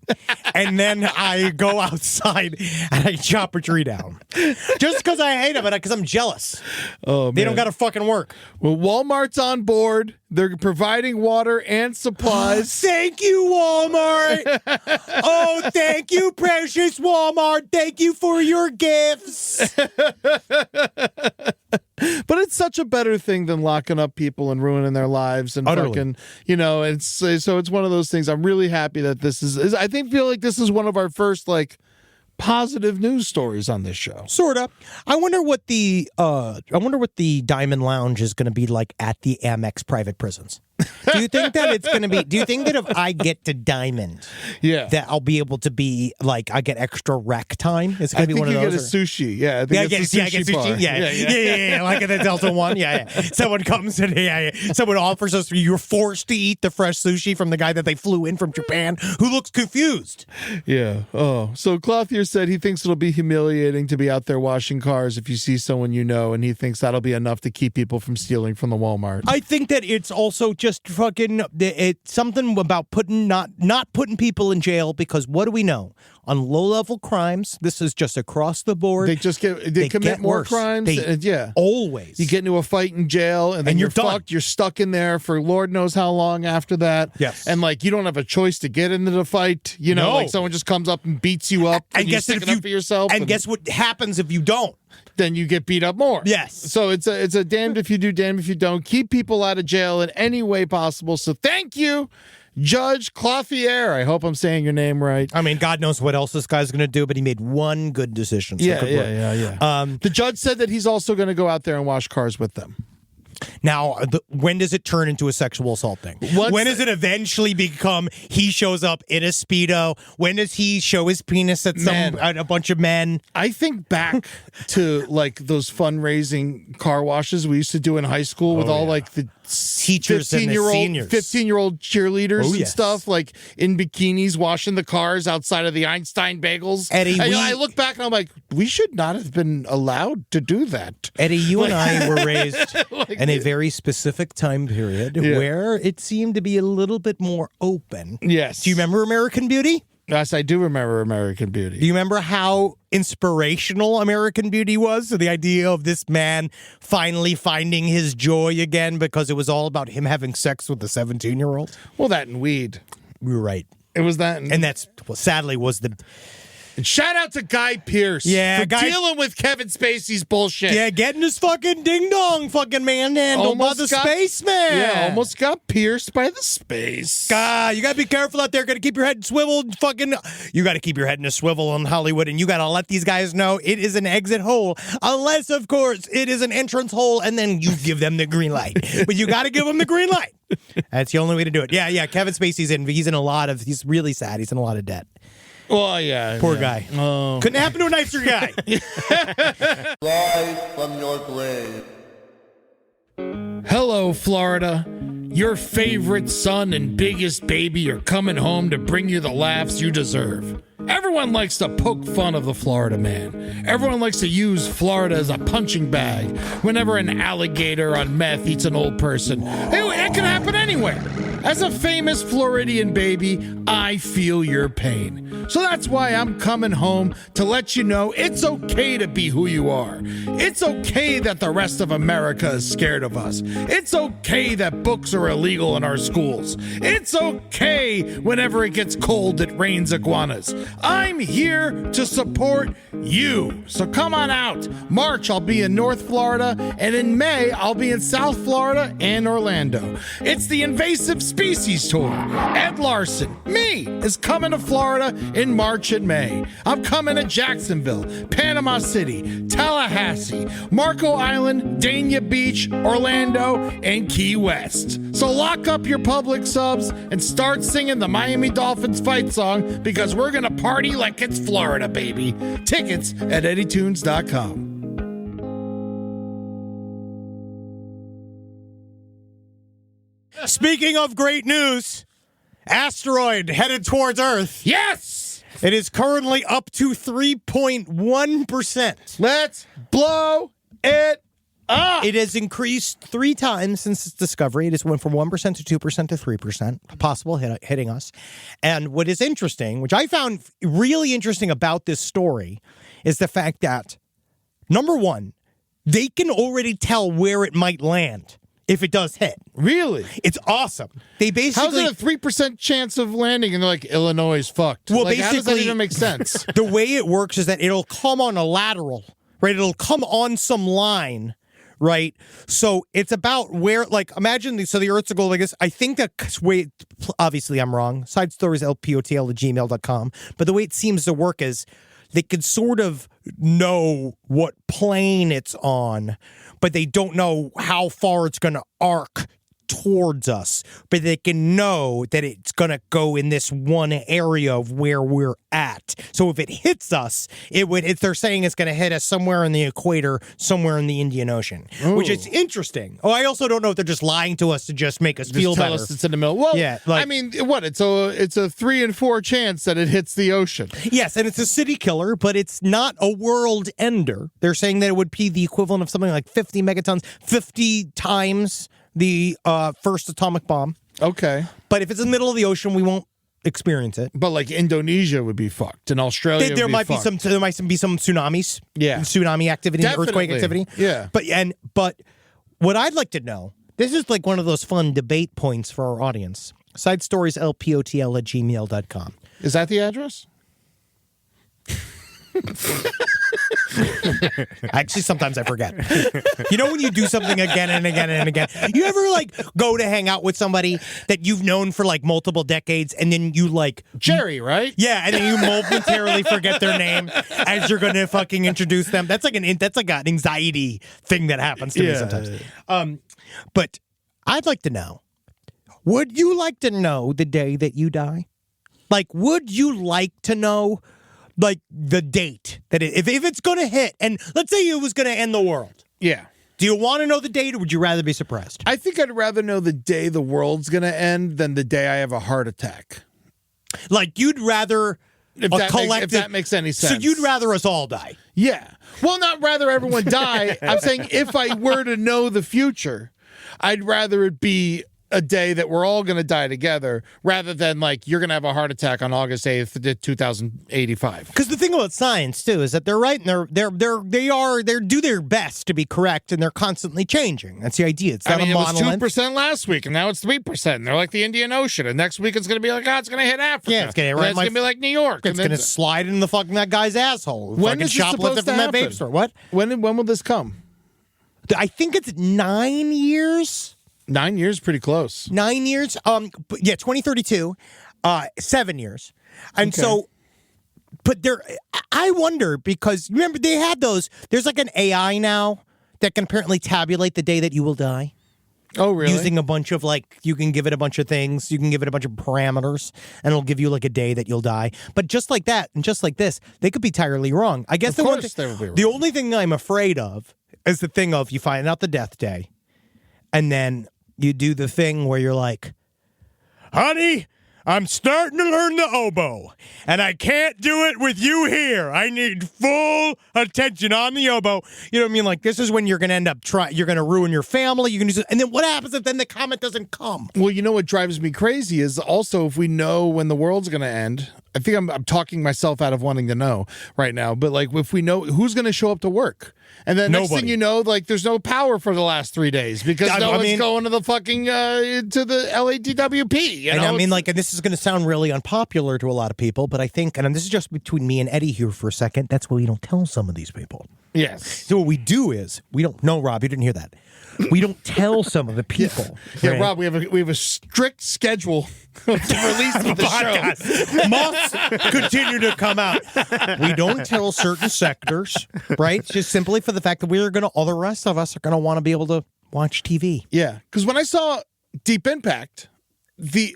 and then I go outside and I chop a tree down. Just because I hate them, but because I'm jealous. Oh, man. They don't got to fucking work. Well, Walmart's on board. They're providing water and supplies. Thank you, Walmart. Oh, thank you, precious Walmart. Thank you for your gifts. But But it's such a better thing than locking up people and ruining their lives and Utterly. fucking, it's so it's one of those things. I'm really happy that this is I feel like this is one of our first like positive news stories on this show. Sort of. I wonder what the Diamond Lounge is going to be like at the Amex private prisons. Do you think that it's going to be? Do you think that if I get to Diamond, that I'll be able to be like I get extra rec time? It's going to be one of those. I think you get a sushi. Yeah, I think I it's get a sushi bar. Yeah, like at the Delta One. Yeah. Someone comes in, someone offers us. You're forced to eat the fresh sushi from the guy that they flew in from Japan, who looks confused. Yeah. Oh, so Clothier said he thinks it'll be humiliating to be out there washing cars if you see someone you know, and he thinks that'll be enough to keep people from stealing from the Walmart. I think that it's also just fucking it's something about not putting people in jail, because what do we know on low-level crimes? This is just across the board. They commit more crimes. Always. You get into a fight in jail, and then you're done. fucked. You're stuck in there for Lord knows how long after that. Yes. And like you don't have a choice to get into the fight. No. Like someone just comes up and beats you up, and you guess stick it up for yourself. And guess what happens if you don't? Then you get beat up more. Yes. So it's a damned if you do, damned if you don't. Keep people out of jail in any way possible. So thank you, Judge Clothier. I hope I'm saying your name right. I mean, God knows what else this guy's going to do, but he made one good decision. So Yeah. The judge said that he's also going to go out there and wash cars with them. Now, when does it turn into a sexual assault thing? When does it eventually become he shows up in a Speedo? When does he show his penis at a bunch of men? I think back to like those fundraising car washes we used to do in high school with like the teachers and the seniors. 15-year-old cheerleaders and yes. stuff, like in bikinis washing the cars outside of the Einstein Bagels. Eddie, I look back and I'm like, we should not have been allowed to do that. Eddie, you and I were raised in a very specific time period where it seemed to be a little bit more open. Yes. Do you remember American Beauty? Yes, I do remember American Beauty. Do you remember how inspirational American Beauty was? So the idea of this man finally finding his joy again because it was all about him having sex with a 17-year-old? Well, that and weed. We were right. It was that. And that's, sadly, was the... And shout out to Guy Pearce for dealing with Kevin Spacey's bullshit. Yeah, getting his fucking ding-dong fucking manhandled by the spaceman. Yeah, almost got pierced by the space. God, you got to be careful out there. Got to keep your head swiveled. You got to keep your head in a swivel on Hollywood, and you got to let these guys know it is an exit hole. Unless, of course, it is an entrance hole, and then you give them the green light. But you got to give them the green light. That's the only way to do it. Yeah, Kevin Spacey's he's really sad. He's in a lot of debt. Well, yeah. Poor guy. Oh. Couldn't happen to a nicer guy. Rise from your grave. Hello, Florida. Your favorite son and biggest baby are coming home to bring you the laughs you deserve. Everyone likes to poke fun of the Florida man. Everyone likes to use Florida as a punching bag whenever an alligator on meth eats an old person. It can happen anywhere. As a famous Floridian baby, I feel your pain. So that's why I'm coming home to let you know it's okay to be who you are. It's okay that the rest of America is scared of us. It's okay that books are illegal in our schools. It's okay whenever it gets cold, it rains iguanas. I'm here to support you. So come on out. March, I'll be in North Florida, and in May, I'll be in South Florida and Orlando. It's the Invasive Species Tour. Ed Larson, me, is coming to Florida in March and May. I'm coming to Jacksonville, Panama City, Tallahassee, Marco Island, Dania Beach, Orlando, and Key West. So lock up your public subs and start singing the Miami Dolphins fight song, because we're going to party like it's Florida, baby. Tickets at eddytunes.com. Speaking of great news, asteroid headed towards Earth. Yes! It is currently up to 3.1%. Let's blow it up. It has increased 3 times since its discovery. It has went from 1% to 2% to 3%, possible hitting us. And what is interesting, which I found really interesting about this story, is the fact that, number one, they can already tell where it might land if it does hit. Really? It's awesome. They basically... How's it a 3% chance of landing? And they're like, Illinois is fucked. Well, how does that basically, even make sense? The way it works is that it'll come on a lateral, right? It'll come on some line right? So it's about where, like, imagine, so the Earth's a globe like this. I think that, obviously I'm wrong, side stories lpotl@gmail.com, but the way it seems to work is they could sort of know what plane it's on, but they don't know how far it's going to arc towards us, but they can know that it's going to go in this one area of where we're at. So if it hits us, they're saying it's going to hit us somewhere in the equator, somewhere in the Indian Ocean, which is interesting. Oh, I also don't know if they're just lying to us to just make us feel tell better. us it's in the middle. Well, yeah, I mean, what? It's a 3 in 4 chance that it hits the ocean. Yes, and it's a city killer, but it's not a world ender. They're saying that it would be the equivalent of something like 50 megatons, 50 times the first atomic bomb. Okay. But if it's in the middle of the ocean, we won't experience it. But like Indonesia would be fucked, and Australia There would might be be some tsunamis. Yeah. Tsunami activity, Definitely. earthquake activity. Yeah. But what I'd like to know, this is like one of those fun debate points for our audience. Side stories lpotl@gmail.com. Is that the address? Actually, sometimes I forget. You know when you do something again and again and again? You ever like go to hang out with somebody that you've known for like multiple decades and then you like... Jerry, right? Yeah, and then you momentarily forget their name as you're going to fucking introduce them. That's like an anxiety thing that happens to me sometimes. But I'd like to know, would you like to know the day that you die? Like, would you like to know... like the date that if it's going to hit, and let's say it was going to end the world. Yeah. Do you want to know the date, or would you rather be surprised? I think I'd rather know the day the world's going to end than the day I have a heart attack. Like you'd rather If that makes any sense. So you'd rather us all die? Yeah. Well, not rather everyone die. I'm saying if I were to know the future, I'd rather it be a day that we're all going to die together rather than like you're going to have a heart attack on August 8th, 2085. Because the thing about science too is that they're right and they do their best to be correct and they're constantly changing. That's the idea. It's not it a monolith. was 2% last week and now it's 3%. And they're like the Indian Ocean, and next week it's going to be like, it's going to hit Africa. Yeah, it's going to it's going to be like New York. It's going to slide in the fucking that guy's asshole. When is this supposed to from that happen? vape store? What? When will this come? I think it's 9 years. 9 years, pretty close. 9 years. 2032. 7 years. And so, but I wonder because remember they had those. There's like an AI now that can apparently tabulate the day that you will die. Oh, really? Using a bunch of you can give it a bunch of things. You can give it a bunch of parameters, and it'll give you like a day that you'll die. But just like that, and just like this, they could be entirely wrong. I guess Of course they will be wrong. The only thing I'm afraid of is the thing of you find out the death day, and then you do the thing where you're like, honey, I'm starting to learn the oboe, and I can't do it with you here. I need full attention on the oboe. You know what I mean? Like, this is when you're going to end up you're going to ruin your family. You're going to, and then what happens if then the comment doesn't come? Well, you know what drives me crazy is also if we know when the world's going to end. I think I'm talking myself out of wanting to know right now, but like if we know who's going to show up to work, and then next thing you know, like there's no power for the last 3 days because no one's going to the fucking to the LADWP. You know? And I mean, like, and this is going to sound really unpopular to a lot of people, but I think, and this is just between me and Eddie here for a second. That's why we don't tell some of these people. Yes. So what we do is we don't. No, Rob, you didn't hear that. We don't tell some of the people. Yeah, right? Rob, we have a strict schedule to release of the show. Must continue to come out. We don't tell certain sectors, right? Just simply for the fact that all the rest of us are gonna want to be able to watch TV. Yeah, because when I saw Deep Impact,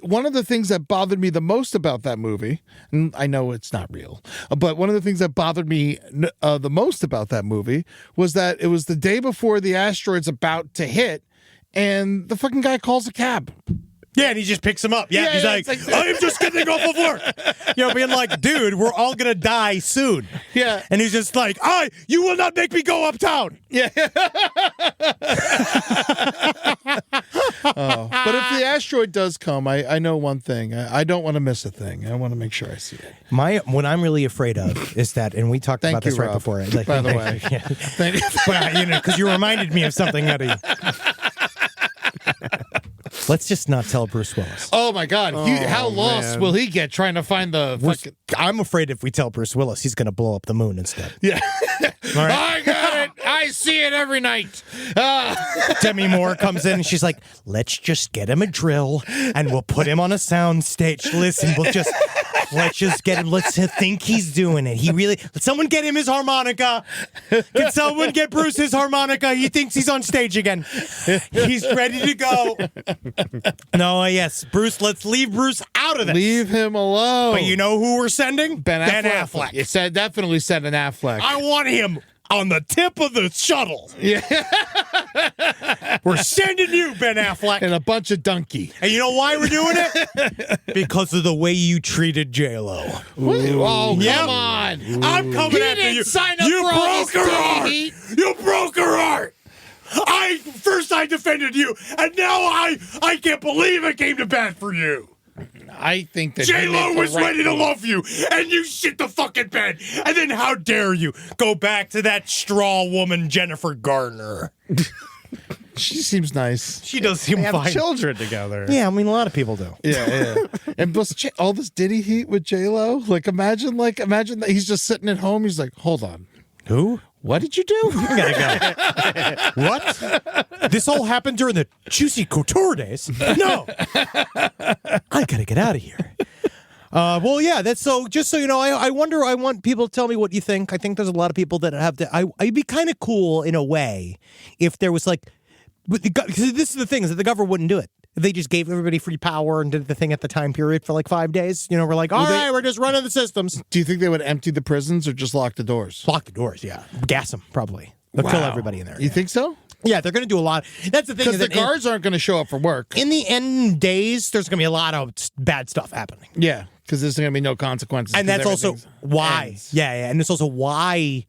one of the things that bothered me the most about that movie, and I know it's not real, but one of the things that bothered me the most about that movie was that it was the day before the asteroid's about to hit, and the fucking guy calls a cab. Yeah, and he just picks him up. Yeah, he's like, I'm just getting off of work. You know, being like, dude, we're all going to die soon. Yeah. And he's just like, you will not make me go uptown. Yeah. But if the asteroid does come, I know one thing. I don't want to miss a thing. I want to make sure I see it. What I'm really afraid of is that, and we talked about this right Rob, before. By the way. Thank you. But, because you reminded me of something, Eddie. Let's just not tell Bruce Willis. Oh, my God. How lost will he get trying to find the fucking... I'm afraid if we tell Bruce Willis, he's going to blow up the moon instead. Yeah. All right. I got it. I I see it every night. Demi Moore comes in and she's like, let's just get him a drill and we'll put him on a sound stage. Listen, let's just get him. Let's think he's doing it. Let someone get him his harmonica. Can someone get Bruce his harmonica? He thinks he's on stage again. He's ready to go. No, yes, Bruce, let's leave Bruce out of this. Leave him alone. But you know who we're sending? Ben Affleck. You definitely send an Affleck. I want him on the tip of the shuttle. Yeah. We're sending you, Ben Affleck. And a bunch of donkey. And you know why we're doing it? Because of the way you treated J-Lo. Oh, Yep. come on. I'm coming He after didn't you. sign up You for all broke this her heart. heat. You broke her heart. First I defended you, and now I can't believe it came to bat for you. I think that J-Lo was ready to love you, and you shit the fucking bed. And then how dare you go back to that straw woman, Jennifer Garner. She seems nice. She does seem They have fine. children together. Yeah, I mean, a lot of people do. Yeah. And plus, all this Diddy heat with J-Lo. Imagine that he's just sitting at home. He's like, hold on. Who? What did you do? I gotta go. What? This all happened during the Juicy Couture days? No. I gotta get out of here. Well, yeah, that's so. Just so you know, I want people to tell me what you think. I think there's a lot of people that have to. I'd be kind of cool in a way if there was because this is the thing is that the government wouldn't do it. If they just gave everybody free power and did the thing at the time period for 5 days, we're like, all right, we're just running the systems. Do you think they would empty the prisons or just lock the doors? Lock the doors, yeah. Gas them, probably. They'll kill everybody in there. You think so? Yeah, they're going to do a lot. That's the thing. Because the guards aren't going to show up for work. In the end days, there's going to be a lot of bad stuff happening. Yeah, because there's going to be no consequences. And that's also why. ends. Yeah. And it's also why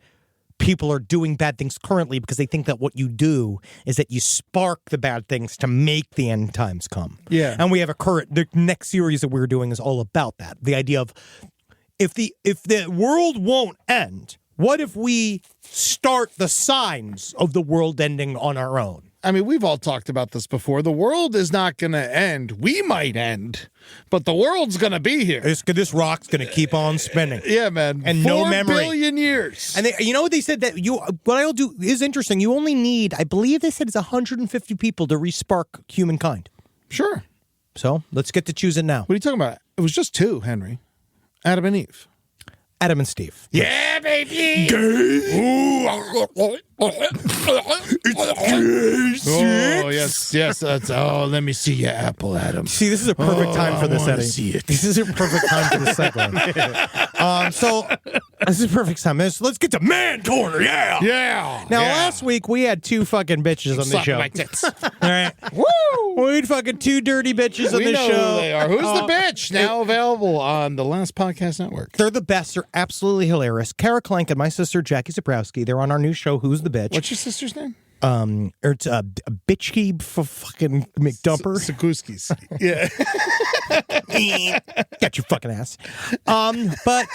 people are doing bad things currently, because they think that what you do is that you spark the bad things to make the end times come. Yeah. And we have the next series that we're doing is all about that. The idea of if the world won't end, what if we start the signs of the world ending on our own? I mean, we've all talked about this before. The world is not going to end. We might end, but the world's going to be here. This rock's going to keep on spinning. Yeah, man. And 4 no memory. billion years. And you know what they said that what I'll do is interesting. You only need, I believe they said it's 150 people to respark humankind. Sure. So let's get to choosing now. What are you talking about? It was just 2, Henry. Adam and Eve. Adam and Steve. Yeah, baby. Oh, yes. Let me see your apple, Adam. See, this is a perfect time for this, I wanna Eddie. see it. This is a perfect time for this segue. So this is a perfect time. Let's get to Man Corner. Yeah. Yeah. Now, last week we had 2 fucking bitches on the Suck show. my tits. All right. Woo! We had fucking 2 dirty bitches on We the know show. who they are. Who's the bitch? Now available on the Last Podcast Network. They're the best. They're absolutely hilarious. Kara Clank and my sister Jackie Zabrowski. They're on our new show, Who's the Bitch? What's your sister's name? It's a bitchkey fucking McDumper. Sakuski's. Yeah. Got your fucking ass. But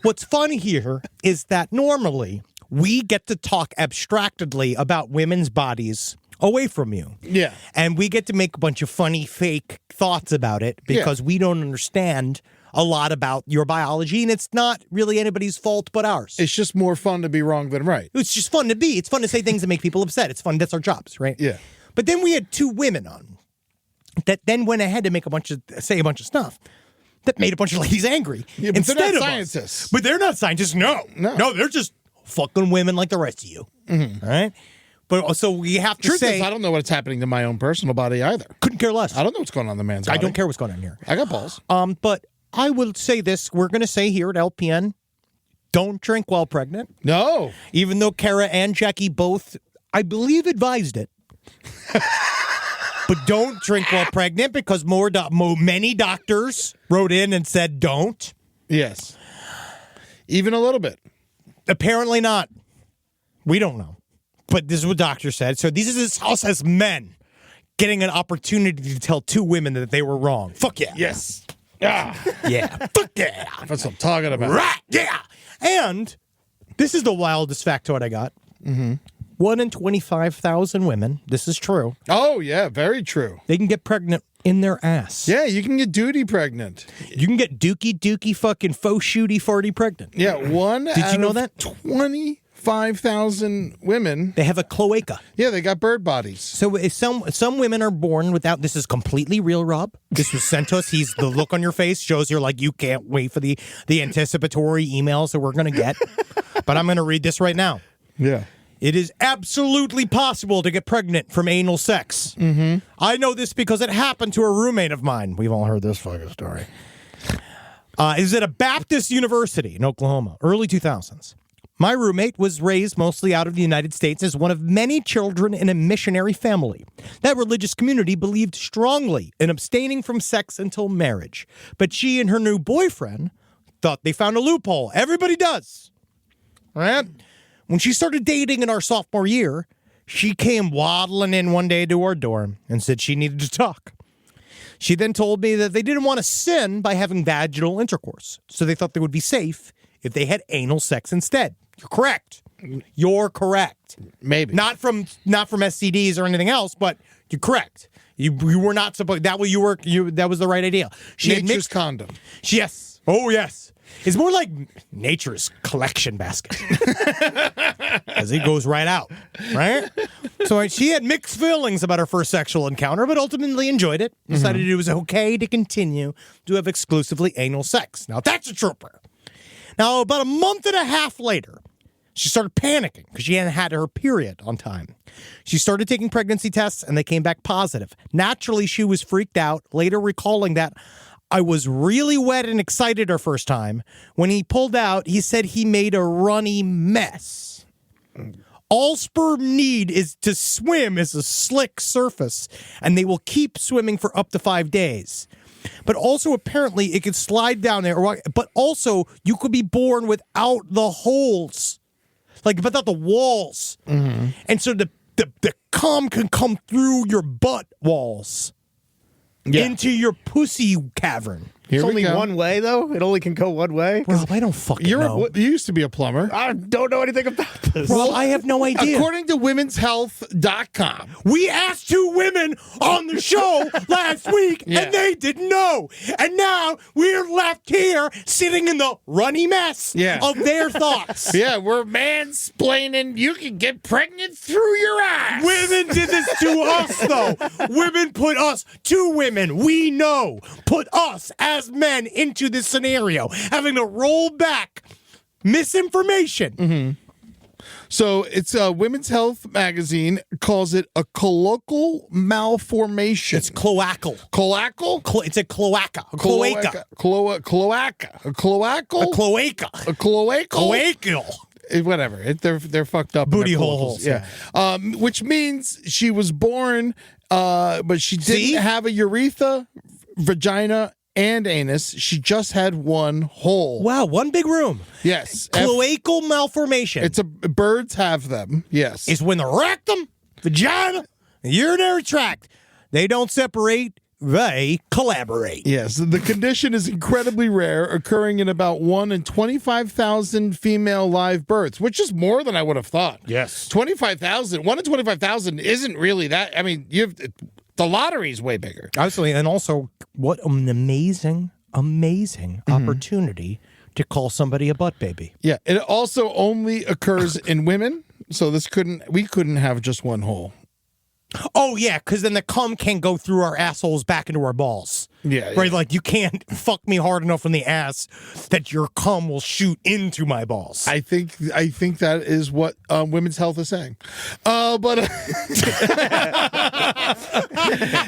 what's fun here is that normally we get to talk abstractedly about women's bodies away from you. Yeah. And we get to make a bunch of funny, fake thoughts about it because we don't understand a lot about your biology, and it's not really anybody's fault but ours. It's just more fun to be wrong than right. It's just fun to be. It's fun to say things that make people upset. It's fun. That's our jobs, right? Yeah. But then we had 2 women on that then went ahead to say a bunch of stuff that made a bunch of ladies angry. Yeah, but instead they're not of scientists. But they're not scientists. No, they're just fucking women like the rest of you. Mm-hmm. All right. But so we have to Truth say, is, I don't know what's happening to my own personal body either. couldn't care less. I don't know what's going on in the man's body. I don't care what's going on here. I got balls. But I will say this: we're going to say here at LPN, don't drink while pregnant. No. Even though Kara and Jackie both, I believe, advised it. But don't drink while pregnant because many doctors wrote in and said don't. Yes. Even a little bit. Apparently not. We don't know. But this is what doctors said. So this is us as men getting an opportunity to tell 2 women that they were wrong. Fuck yeah. Yes. Yeah. Yeah. Fuck yeah. That's what I'm talking about. Right. Yeah. And this is the wildest factoid I got. 1 in 25,000 women, this is true, Oh, yeah. Very true. they can get pregnant in their ass. Yeah, you can get duty pregnant. You can get dookie fucking faux shooty farty pregnant. Yeah, 1 Did you know that? 25,000 25,000 women. They have a cloaca. Yeah, they got bird bodies. So if some women are born without. This is completely real, Rob. This was sent to us. The look on your face shows you're like you can't wait for the anticipatory emails that we're going to get. But I'm going to read this right now. Yeah. It is absolutely possible to get pregnant from anal sex. Mm-hmm. I know this because it happened to a roommate of mine. We've all heard this fucking story. It was at a Baptist university in Oklahoma, early 2000s. My roommate was raised mostly out of the United States as one of many children in a missionary family. That religious community believed strongly in abstaining from sex until marriage. But she and her new boyfriend thought they found a loophole. Everybody does. Right? When she started dating in our sophomore year, she came waddling in one day to our dorm and said she needed to talk. She then told me that they didn't want to sin by having vaginal intercourse, so they thought they would be safe if they had anal sex instead. You're correct. You're correct. Maybe. Not from STDs or anything else, but you're correct. You were not supposed that was the right idea. She had Nature's condom. Yes. Oh yes. It's more like nature's collection basket. Because it goes right out, right? So she had mixed feelings about her first sexual encounter, but ultimately enjoyed it. Decided it was okay to continue to have exclusively anal sex. Now, that's a trooper. Now, about a month and a half later, she started panicking because she hadn't had her period on time. She started taking pregnancy tests, and they came back positive. Naturally, she was freaked out, later recalling that I was really wet and excited her first time. When he pulled out, he said he made a runny mess. All sperm need is to swim is a slick surface, and they will keep swimming for up to 5 days. But also, apparently, it could slide down there. But also, you could be born without the holes, like without the walls. Mm-hmm. And so the cum can come through your butt walls. Yeah. Into your pussy cavern. It's only one way, though? It only can go one way? Rob, I don't fucking know. You used to be a plumber. I don't know anything about this. Well, I have no idea. According to womenshealth.com. We asked 2 women on the show last week, and they didn't know. And now we're left here sitting in the runny mess of their thoughts. Yeah, we're mansplaining. You can get pregnant through your ass. Women did this to us, though. Women put us, 2 women we know, put us as men into this scenario, having to roll back misinformation. Mm-hmm. So it's Women's Health magazine calls it a colloquial malformation. It's cloacal. Cloacal? It's a cloaca. A cloaca. Cloaca. A cloacal? A cloaca. A cloacal? Cloacal. Whatever. They're fucked up. Booty holes. Yeah. Which means she was born, but she didn't have a urethra, vagina, and anus. She just had one hole. Wow, one big room. Yes. Cloacal malformation. Birds have them. Yes. It's when the rectum, vagina, and urinary tract, they don't separate, they collaborate. Yes. The condition is incredibly rare, occurring in about 1 in 25,000 female live births, which is more than I would have thought. Yes. 25,000. 1 in 25,000 isn't really that. I mean, the lottery's way bigger. Absolutely. And also, what an amazing opportunity to call somebody a butt baby. Yeah. It also only occurs in women. So we couldn't have just one hole. Oh, yeah, because then the cum can't go through our assholes back into our balls. Yeah. Right? Like, you can't fuck me hard enough in the ass that your cum will shoot into my balls. I think that is what Women's Health is saying. But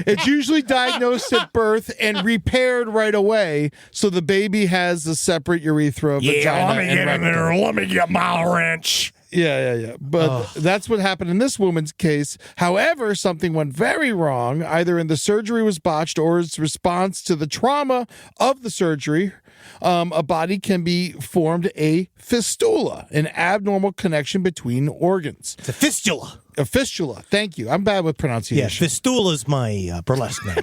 it's usually diagnosed at birth and repaired right away, so the baby has a separate urethra, vagina, let me get in there. Let me get my wrench. Yeah. But that's what happened in this woman's case. However, something went very wrong. Either in the surgery was botched or its response to the trauma of the surgery. A body can be formed a fistula, an abnormal connection between organs. It's a fistula. A fistula. Thank you. I'm bad with pronunciation. Yeah, fistula is my burlesque name.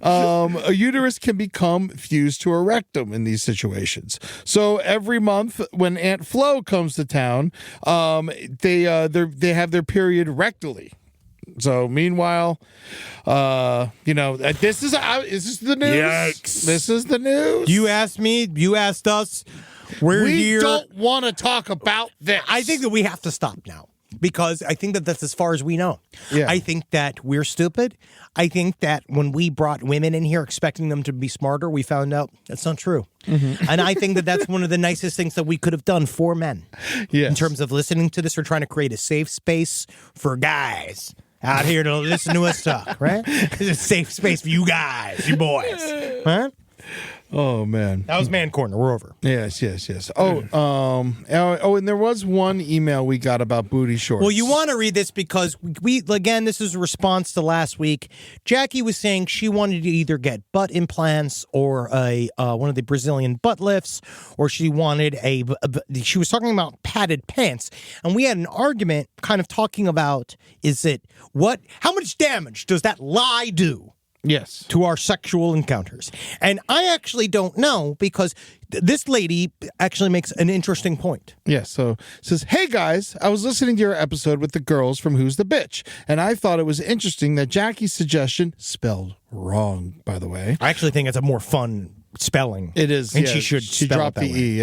A uterus can become fused to a rectum in these situations. So every month when Aunt Flo comes to town, they have their period rectally. So meanwhile, this is the news. Yikes. This is the news. You asked me. You asked us. We're we here. don't want to talk about this. I think that we have to stop now because I think that that's as far as we know. Yeah. I think that we're stupid. I think that when we brought women in here expecting them to be smarter, we found out that's not true. And I think that that's one of the nicest things that we could have done for men. Yes. In terms of listening to this, we're trying to create a safe space for guys out here to listen to us talk, right? It's a safe space for you guys, you boys. Huh? Oh man, That was Man Corner. We're over. yes. And there was one email we got about booty shorts. Well, you want to read this because again, this is a response to last week. Jackie was saying she wanted to either get butt implants or one of the Brazilian butt lifts, or she wanted she was talking about padded pants. And we had an argument kind of talking about, how much damage does that lie do? Yes. To our sexual encounters. And I actually don't know because this lady actually makes an interesting point. Yes. So it says, hey guys, I was listening to your episode with the girls from Who's the Bitch, and I thought it was interesting that Jackie's suggestion, spelled wrong, by the way. I actually think it's a more fun spelling. It is. And yeah. she should She spell dropped it that the way. E,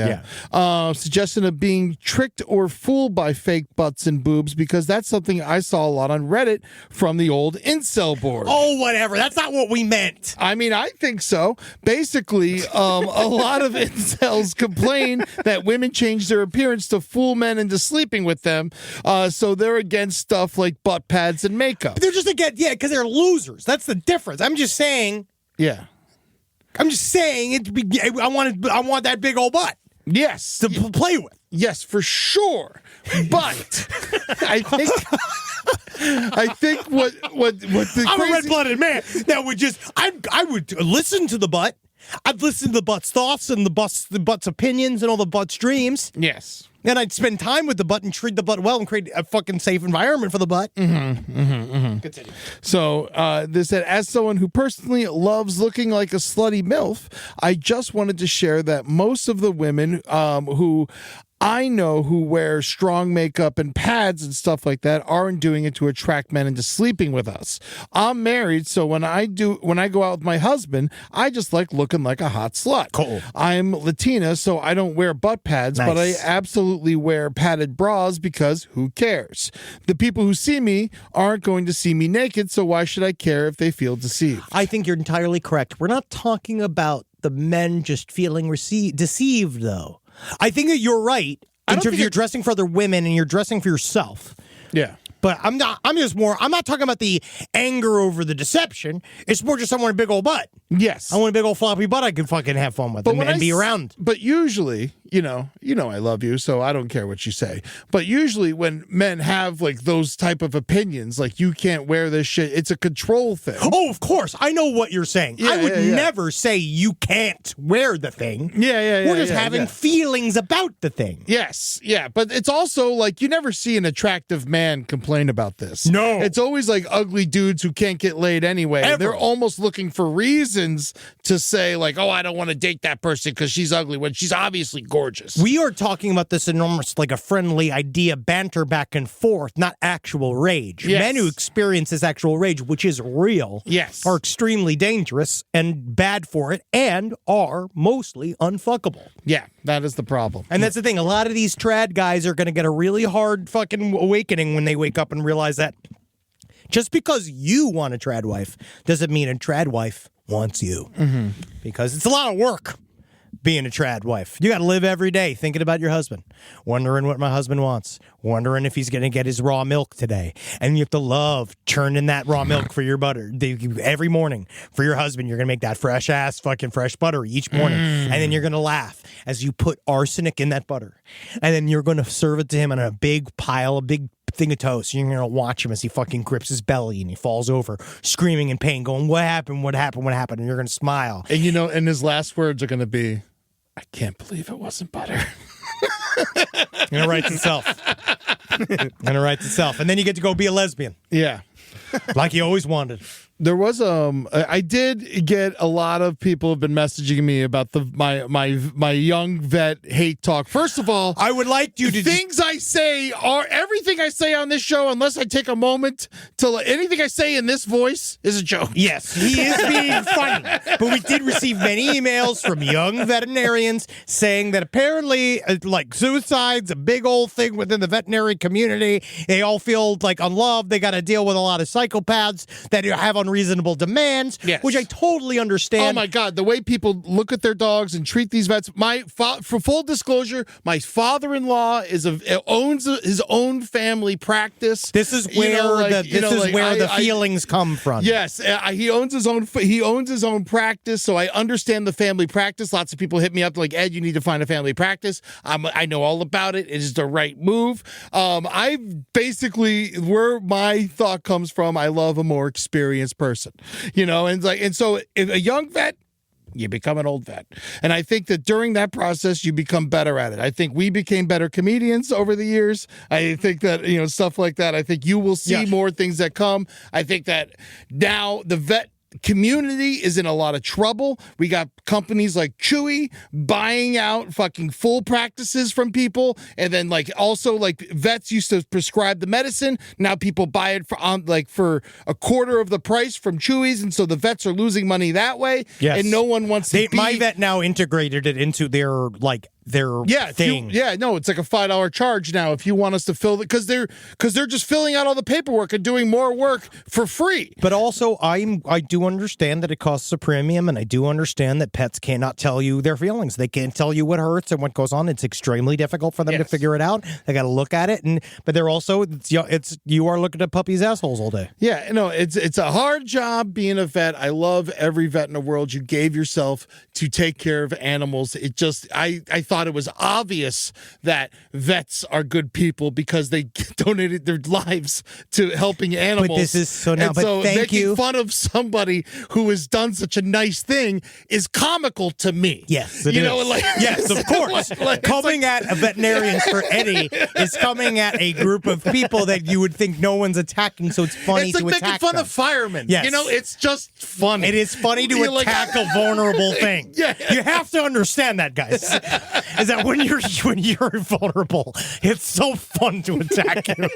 yeah. Suggestion of being tricked or fooled by fake butts and boobs, because that's something I saw a lot on Reddit from the old incel board. Oh, whatever. That's not what we meant. I mean, I think so. Basically, a lot of incels complain that women change their appearance to fool men into sleeping with them. So they're against stuff like butt pads and makeup. They're just against, because they're losers. That's the difference. I'm just saying, Yeah. I want that big old butt Yes. to play with. Yes, for sure. But I think what the I'm a crazy- red-blooded man that would I would listen to the butt. I'd listen to the butt's thoughts and the butt's opinions and all the butt's dreams. Yes. And I'd spend time with the butt and treat the butt well and create a fucking safe environment for the butt. Continue. So this said, as someone who personally loves looking like a slutty MILF, I just wanted to share that most of the women who I know who wear strong makeup and pads and stuff like that aren't doing it to attract men into sleeping with us. I'm married, so when I go out with my husband, I just like looking like a hot slut. Cool. I'm Latina, so I don't wear butt pads, but I Nice. absolutely wear padded bras because who cares? The people who see me aren't going to see me naked, so why should I care if they feel deceived? I think you're entirely correct. We're not talking about the men just feeling deceived, though. I think that you're right in terms of you're dressing for other women and you're dressing for yourself. Yeah. But I'm not talking about the anger over the deception. It's more just I want a big old butt. Yes. I want a big old floppy butt I can fucking have fun with and be around. But usually, you know I love you, so I don't care what you say. But usually when men have like those type of opinions, like you can't wear this shit, it's a control thing. Oh, of course. I know what you're saying. Yeah, I would yeah. never say you can't wear the thing. Yeah. We're just having feelings about the thing. Yes, yeah, but it's also like you never see an attractive man complain about this. No. It's always like ugly dudes who can't get laid anyway. Ever. They're almost looking for reasons to say like, oh, I don't want to date that person because she's ugly when she's obviously gorgeous. We are talking about this enormous, like a friendly idea, banter back and forth, not actual rage. Yes. Men who experience this actual rage, which is real, Yes. are extremely dangerous and bad for it and are mostly unfuckable. Yeah, that is the problem. And that's the thing. A lot of these trad guys are going to get a really hard fucking awakening when they wake up and realize that just because you want a trad wife doesn't mean a trad wife wants you. Mm-hmm. Because it's a lot of work being a trad wife. You got to live every day thinking about your husband, wondering what my husband wants, wondering if he's going to get his raw milk today. And you have to love churning that raw milk for your butter every morning for your husband. You're going to make that fresh butter each morning. And then you're going to laugh as you put arsenic in that butter. And then you're going to serve it to him on a big thing of toast. You're going to watch him as he fucking grips his belly and he falls over, screaming in pain, going, what happened? And you're going to smile. And and his last words are going to be, I can't believe it wasn't butter. And it writes itself. And then you get to go be a lesbian. Yeah. Like you always wanted. There was I did get a lot of people have been messaging me about my young vet hate talk. First of all, I would like you to things I say are everything I say on this show, unless I take a moment to anything I say in this voice is a joke. Yes, he is being funny. But we did receive many emails from young veterinarians saying that apparently, like, suicide's a big old thing within the veterinary community. They all feel like unloved. They got to deal with a lot of psychopaths that have unreasonable demands, which I totally understand. Oh my God, the way people look at their dogs and treat these vets. For full disclosure, my father-in-law owns his own family practice. This is where the feelings come from. Yes, he owns his own practice, so I understand the family practice. Lots of people hit me up like, Ed, you need to find a family practice. I know all about it. It is the right move. I basically, where my thought comes from, I love a more experienced person, and so if a young vet, you become an old vet. And I think that during that process, you become better at it. I think we became better comedians over the years. I think that, stuff like that. I think you will see more things that come. I think that now the vet community is in a lot of trouble. We got companies like Chewy buying out fucking full practices from people, and then also vets used to prescribe the medicine. Now people buy it for a quarter of the price from Chewy's, and so the vets are losing money that way. Yes. And no one wants to. My vet now integrated it into their thing. It's like a $5 charge now if you want us to fill it because they're just filling out all the paperwork and doing more work for free. But also, I do understand that it costs a premium, and I do understand that pets cannot tell you their feelings. They can't tell you what hurts and what goes on. It's extremely difficult for them to figure it out. They got to look at it, but they're also you are looking at puppies' assholes all day. Yeah, it's a hard job being a vet. I love every vet in the world. You gave yourself to take care of animals. It just I thought it was obvious that vets are good people because they donated their lives to helping animals. But this is so now. But so thank making you. fun of somebody who has done such a nice thing is comical to me. Yes, it is. Yes, of course. Coming at a veterinarians for Eddie is coming at a group of people that you would think no one's attacking, so it's funny to attack It's like making fun them. of firemen. Yes. it's just funny. It is funny to attack a vulnerable thing. Yeah. You have to understand that, guys. Is that when you're vulnerable, it's so fun to attack you.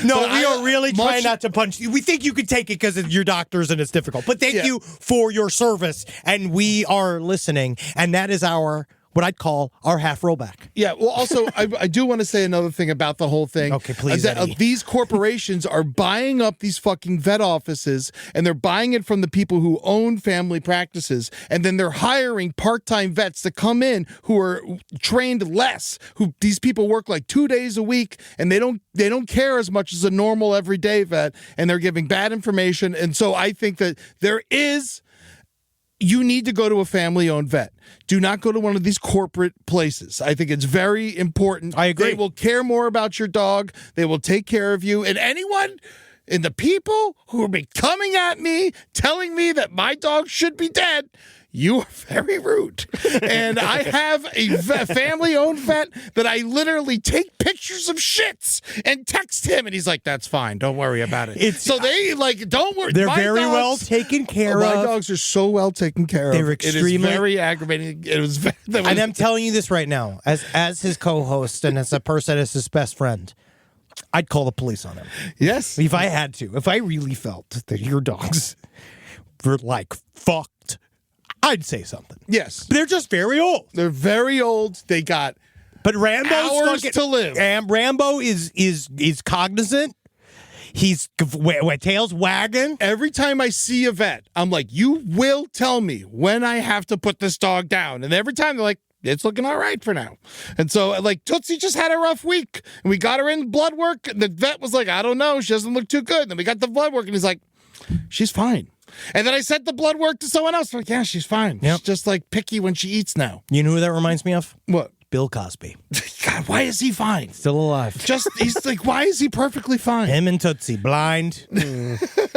No, we are really trying not to punch you. We think you could take it because you're doctors and it's difficult. But thank you for your service, and we are listening, and that is what I'd call our half rollback. Yeah, well, also, I do want to say another thing about the whole thing. Okay, please, these corporations are buying up these fucking vet offices, and they're buying it from the people who own family practices, and then they're hiring part-time vets to come in who are trained less, these people work like 2 days a week, and they don't care as much as a normal everyday vet, and they're giving bad information, and so I think that you need to go to a family-owned vet. Do not go to one of these corporate places. I think it's very important. I agree. They will care more about your dog. They will take care of you. And the people who will be coming at me, telling me that my dog should be dead, you are very rude. And I have a family-owned vet that I literally take pictures of shits and text him, and he's like, "That's fine. Don't worry about it." So they don't worry. They're very well taken care of. My dogs are so well taken care of. They're extremely It is very aggravating. And I'm telling you this right now, as his co-host and as a person, as his best friend, I'd call the police on him. Yes, if I had to. If I really felt that your dogs were fucked, I'd say something. Yes. But they're just very old. They're very old. They got Rambo's hours to live. Rambo is cognizant. He's tail's wagging. Every time I see a vet, I'm like, you will tell me when I have to put this dog down. And every time they're like, it's looking all right for now. And so, Tootsie just had a rough week. And we got her in blood work. And the vet was like, I don't know. She doesn't look too good. And then we got the blood work. And he's like, she's fine. And then I sent the blood work to someone else. I'm like, yeah, she's fine. Yep. She's just picky when she eats now. You know who that reminds me of? What? Bill Cosby. God, why is he fine? Still alive. He's like, why is he perfectly fine? Him and Tootsie, blind,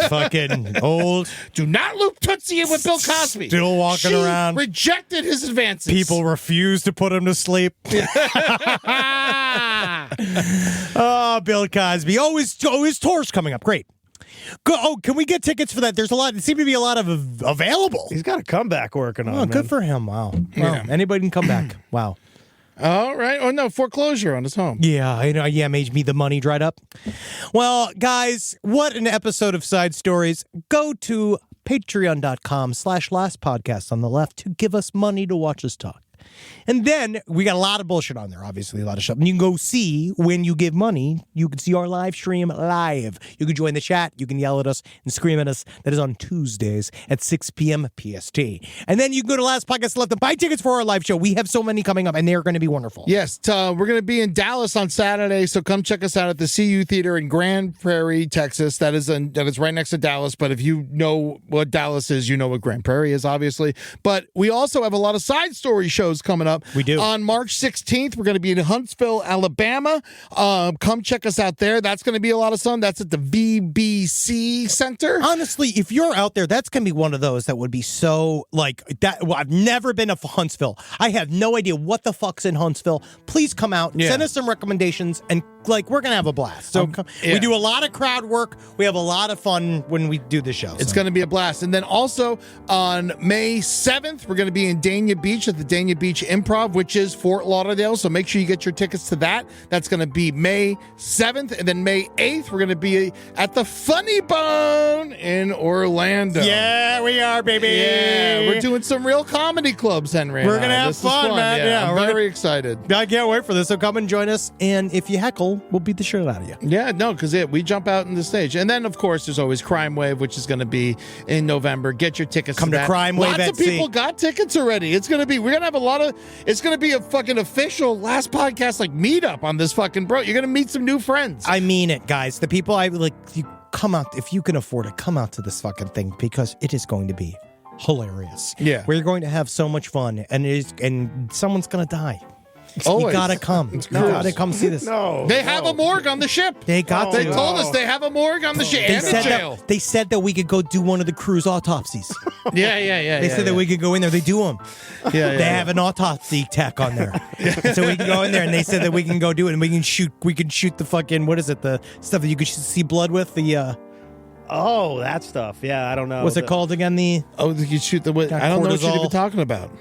fucking old. Do not loop Tootsie in with Bill Cosby. Still walking around. Rejected his advances. People refuse to put him to sleep. Oh, Bill Cosby. Oh, his tour's coming up. Great. Can we get tickets for that? There's a lot. There seem to be a lot of available. He's got a comeback working on. Oh, good for him. Wow. Anybody can come back. Wow. All right. Oh, no, foreclosure on his home. Yeah, I know. Yeah, made me the money dried up. Well, guys, what an episode of Side Stories. Go to patreon.com/lastpodcast on the left to give us money to watch us talk. And then we got a lot of bullshit on there, obviously, a lot of stuff. And you can go see when you give money. You can see our live stream live. You can join the chat. You can yell at us and scream at us. That is on Tuesdays at 6 p.m. PST. And then you can go to Last Podcast Left and buy tickets for our live show. We have so many coming up, and they're going to be wonderful. Yes, we're going to be in Dallas on Saturday, so come check us out at the CU Theater in Grand Prairie, Texas. That is right next to Dallas, but if you know what Dallas is, you know what Grand Prairie is, obviously. But we also have a lot of Side Story shows coming up. We do. On March 16th, we're going to be in Huntsville, Alabama. Come check us out there. That's going to be a lot of fun. That's at the VBC Center. Honestly, if you're out there, that's going to be one of those that would be so like that. Well, I've never been to Huntsville. I have no idea what the fuck's in Huntsville. Please come out, send us some recommendations, and we're going to have a blast. So we do a lot of crowd work. We have a lot of fun when we do the show. It's going to be a blast. And then also on May 7th, we're going to be in Dania Beach at the Dania Beach Improv, which is Fort Lauderdale. So make sure you get your tickets to that. That's going to be May 7th. And then May 8th, we're going to be at the Funny Bone in Orlando. Yeah, we are, baby. Yeah, we're doing some real comedy clubs, Henry. We're going to have fun, man. Yeah, I'm very excited. I can't wait for this. So come and join us. And if you heckle, we'll beat the shit out of you. Yeah, no, because we jump out in the stage. And then, of course, there's always Crime Wave, which is going to be in November. Get your tickets. Come to Crime Wave. Lots of people got tickets already. We're going to have a lot of, it's going to be a fucking official Last Podcast meetup on this fucking bro. You're going to meet some new friends. I mean it, guys. The people you come out, if you can afford it, come out to this fucking thing because it is going to be hilarious. Yeah. We're going to have so much fun and someone's going to die. Always. You gotta come. You gotta come see this. They have a morgue on the ship. They got They told us they have a morgue on the ship and a jail. They said that we could go do one of the crew's autopsies. Yeah. They said that we could go in there. They do them. They have an autopsy tech on there. So we can go in there, and they said that we can go do it, and we can shoot the fucking, what is it, the stuff that you could see blood with, Oh, that stuff. Yeah, I don't know. What's it called again? You shoot the. I don't know what you're even talking about.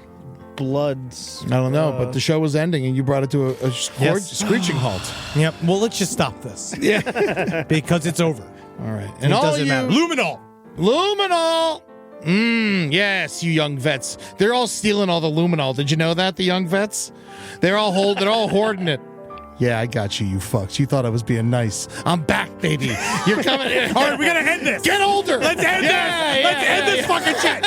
Bloods. I don't know, but the show was ending and you brought it to a screeching halt. Yep. Well, let's just stop this. Yeah. Because it's over. All right. And it doesn't matter. Luminol. Yes, you young vets. They're all stealing all the luminol. Did you know that, the young vets? They're all hoarding it. Yeah, I got you, you fucks. You thought I was being nice. I'm back, baby. You're coming in. All right, we gotta end this. Get older. Let's end this. Let's end this fucking shit.